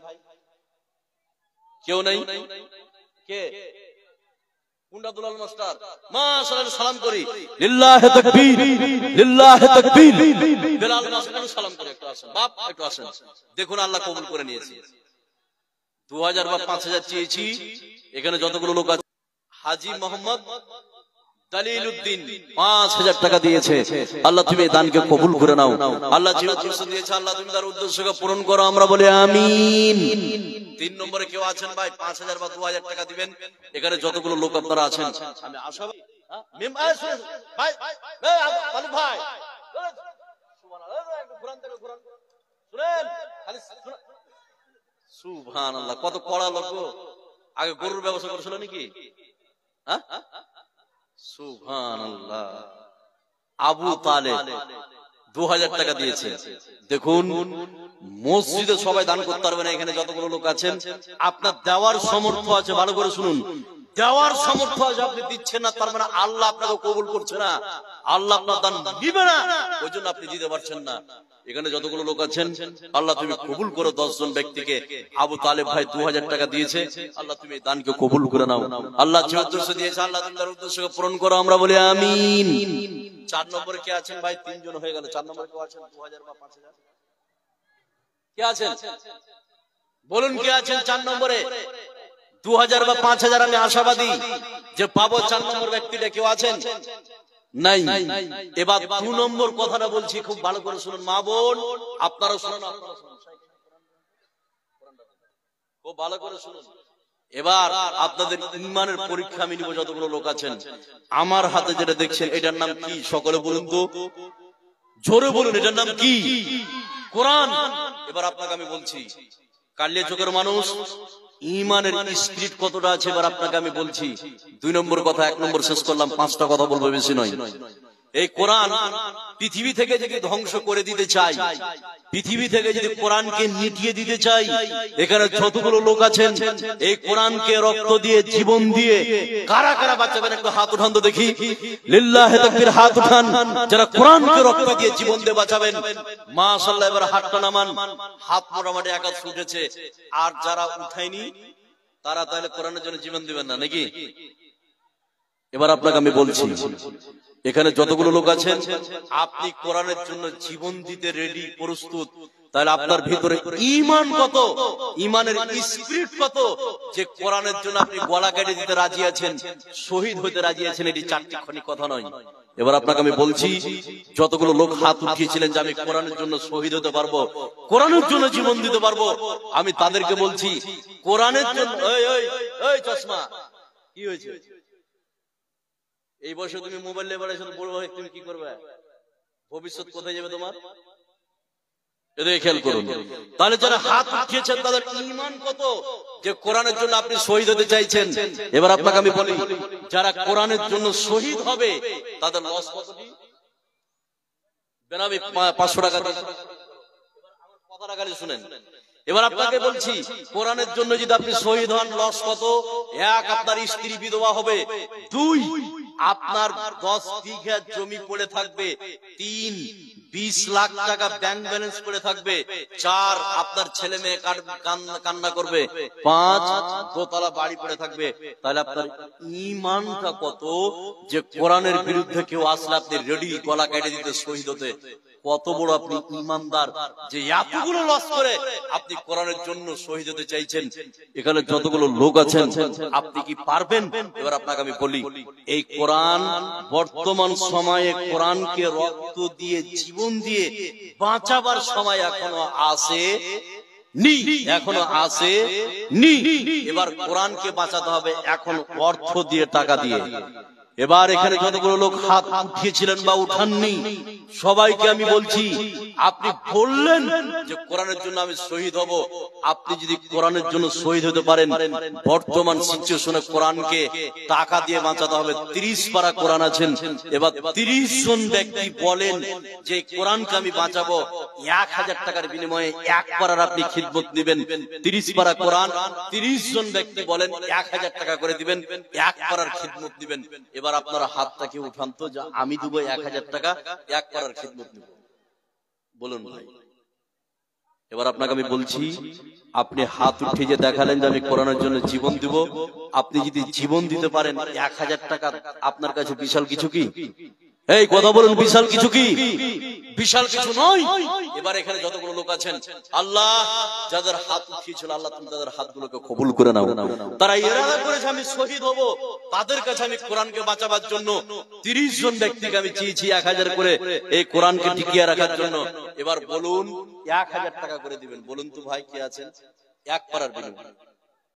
কেউ নাই? কে? কোনটা দুলাল মাস্টার? মাশাআল্লাহ, সালাম করি। লিল্লাহি তাকবীর, লিল্লাহি তাকবীর। বেলাল মাস্টার সালাম করে একটু আসেন বাপ, একটু আসেন। দেখুন আল্লাহ কবুল করে নিয়েছে। 2000 বা 5000 চেয়েছি। এখানে যতগুলো লোক আছে, হাজী মোহাম্মদ দলিলউদ্দিন 5000 টাকা দিয়েছে। আল্লাহ তুমি এই দানকে কবুল করে নাও। আল্লাহ যে উদ্দেশ্য দিয়েছে, আল্লাহ তুমি তার উদ্দেশ্যকে পূরণ করো, আমরা বলি আমিন। 3 নম্বরে কেউ আছেন ভাই? 5000 বা 2000 টাকা দিবেন। এখানে যতগুলো লোক আপনারা আছেন, আমি আশাবাদী। মেম আসেন ভাই, এই আলু ভাই, সুবহানাল্লাহ, কোরআন থেকে কোরআন শুনেন, খালি সুবহানাল্লাহ। কত কড়া লোক গো। আগে গরুর ব্যবসা করেছিল নাকি? হ্যাঁ, সুবহানাল্লাহ। আবু তালেব 2000 টাকা দিয়েছে। দেখুন, মসজিদে সবাই দান করতে পারবে না। এখানে যতগুলো লোক আছেন, আপনার দেওয়ার সামর্থ্য আছে, ভালো করে শুনুন, দেওয়ার সামর্থ্য আছে, আপনি দিচ্ছেন না, তার মানে আল্লাহ আপনাকে কবুল করছে না, আল্লাহ আপনার দান দিবে না, ওই জন্য আপনি দিতে পারছেন না। এখানে যতগুলো লোক আছেন, আল্লাহ তুমি কবুল করো। 10 জন ব্যক্তিকে আবু তালেব ভাই 2000 টাকা দিয়েছে, আল্লাহ তুমি এই দানকে কবুল করে নাও। আল্লাহ যে উদ্দেশ্য দিয়েছে, আল্লাহ তুমি তার উদ্দেশ্যকে পূরণ করো, আমরা বলি আমিন। 4 নম্বরে কে আছেন ভাই? 3 জন হয়ে গেল। 4 নম্বরে কেউ আছেন? 2000 বা 5000 কে আছেন? বলুন কে আছেন 4 নম্বরে? 2000 বা 5000 আমি আশাবাদী যে পাবো। 4 নম্বর ব্যক্তিটা কেউ আছেন? নাই। এবার 2 নম্বর কথাটা বলছি, খুব ভালো করে শুনুন মা বোন, আপনারা শুনুন, খুব ভালো করে শুনুন। এবার আপনাদের ঈমানের পরীক্ষা আমি নিব। যতগুলো লোক আছেন, আমার হাতে যেটা দেখছেন, এটার নাম কি? সকলে বলুন তো, জোরে বলুন, এটার নাম কি? কোরআন। এবার আপনাকে আমি বলছি, কালিয়া চোখের মানুষ, ঈমানের স্পিরিট কতটা আছে এবার আপনাকে আমি বলছি। 2 নম্বর কথা, 1 নম্বর শেষ করলাম, 5টা কথা বলবো, বেশি নয়। এই কোরআন পৃথিবী থেকে যদি ধ্বংস করে দিতে চাই, পৃথিবী থেকে যদি কোরআনকে মিটিয়ে দিতে চাই, এখানে যতগুলো লোক আছেন, এই কোরআনকে রক্ত দিয়ে, জীবন দিয়ে কারা কারা বাঁচাবেন? একটু হাত উঠান তো দেখি। লিল্লাহি তাকবীর, হাত উঠান যারা কোরআনকে রক্ত দিয়ে, জীবন দিয়ে বাঁচাবেন। মাশাআল্লাহ, এবার হাতটা নামান। হাত মোটামুটি এক হাত উঠেছে। আর যারা উঠায়নি, তারা তাহলে কোরআনের জন্য জীবন দিবেন না নাকি? এবার আপনাকে আমি বলছি, এখানে যতগুলো লোক আছেন, আপনি কোরআনের জন্য জীবন দিতে রেডি, প্রস্তুত, তাহলে আপনার ভিতরে ঈমান কত, ঈমানের স্পিরিট কত, যে কোরআনের জন্য আপনি গলা কেটে দিতে রাজি আছেন, শহীদ হতে রাজি আছেন। এটি চারটিখানি কথা নয়। এবার আপনাকে আমি বলছি, যতগুলো লোক হাত উঠিয়েছিলেন যে আমি কোরআনের জন্য শহীদ হতে পারবো, কোরআনের জন্য জীবন দিতে পারবো, আমি তাদেরকে বলছি, কোরআনের জন্য। এই চশমা কি হয়েছে? এই বয়সে তুমি মোবাইল নিয়ে বেড়াইছো, বড় হয়ে তুমি কি করবে? ভবিষ্যৎ কোথায় যাবে তোমার? এদিকে খেয়াল করুন। তাহলে যারা হাত উঠিয়েছেন, তাদের ঈমান কত, যে কোরআনের জন্য আপনি শহীদ হতে চাইছেন। এবার আপনাকে আমি বলি, যারা কোরআনের জন্য শহীদ হবে, তাদের লস কত? বেনামি 500 টাকা দিয়ে। আমার কথাটা খালি শুনেন। এবার আপনাকে বলছি, কোরআনের জন্য যদি আপনি শহীদ হন, লস কত? 1, আপনার স্ত্রী বিধবা হবে। 2, আপনার 10 বিঘা জমি পড়ে থাকবে। 3, 20 লাখ টাকা ব্যাংক ব্যালেন্স পড়ে থাকবে। 4, আপনার ছেলে মেয়ে কান্না করবে। 5, দোতলা বাড়ি পড়ে থাকবে। তাহলে আপনার ঈমানটা কত, যে কোরআনের বিরুদ্ধে কেউ আসলে আপনি রেডি গলা কেটে দিতে, শহীদ হতে। কত বড় আপনি ঈমানদার, যে এতগুলো লস করে আপনি কোরআনের জন্য শহীদ হতে চাইছেন। এখানে যতগুলো লোক আছেন, আপনি কি পারবেন? এবার আপনাকে আমি বলি, এই কোরআন বর্তমান সময়ে কোরআনকে রক্ত দিয়ে, জীবন দিয়ে বাঁচাবার সময় এখনো আছে নি, এখনো আছে নি। এবার কোরআনকে বাঁচাতে হবে এখন অর্থ দিয়ে, টাকা দিয়ে। এবার এখানে যতগুলো লোক হাত উঠিয়েছিলেন বা উঠাননি, সবাইকে আমি বলছি, আপনি বললেন যে কোরআনের জন্য আমি শহীদ হব। আপনি যদি কোরআনের জন্য শহীদ হতে পারেন, বর্তমান সিচুয়েশনে কোরআনকে টাকা দিয়ে বাঁচাতে হবে। 30 পারা কোরআন আছেন, এবার 30 জন ব্যক্তি বলেন যে কোরআনকে আমি বাঁচাবো, 1000 টাকার বিনিময়ে 1 পারার আপনি খিদমত নেবেন। 30 পারা কোরআন, 30 জন ব্যক্তি বলেন 1000 টাকা করে দিবেন, 1 পারার খিদমত নেবেন। এবার আপনারা হাতটাকে উঠান তো, যে আমি দেব 1000 টাকা, 1 পারার খিদমত নেব। বলুন ভাই। এবার আপনাকে আমি বলছি, আপনি হাত উঠিয়ে যে দেখালেন যে আমি কোরআনের জন্য জীবন দিব, আপনি যদি জীবন দিতে পারেন 1000 টাকা আপনার কাছে বিশাল কিছু কি? এই কথা বলুন, বিশাল কিছু কি? বিশাল কিছু নয়। এবার এখানে যতগুলো লোক আছেন, আল্লাহ যাদের হাত উঠিয়েছিল, আল্লাহ তুমি তাদের হাতগুলোকে কবুল করে নাও। তারা ইরাদা করেছে আমি শহীদ হব, তাদের কাছে আমি কোরআনকে বাঁচাবার জন্য 30 জন ব্যক্তিকে আমি চেয়েছি 1000 করে এই কোরআনকে টিকিয়ে রাখার জন্য। এবার বলুন 1000 টাকা করে দিবেন। বলুন তো ভাই, কে আছেন? 1 পারার বিনিময়ে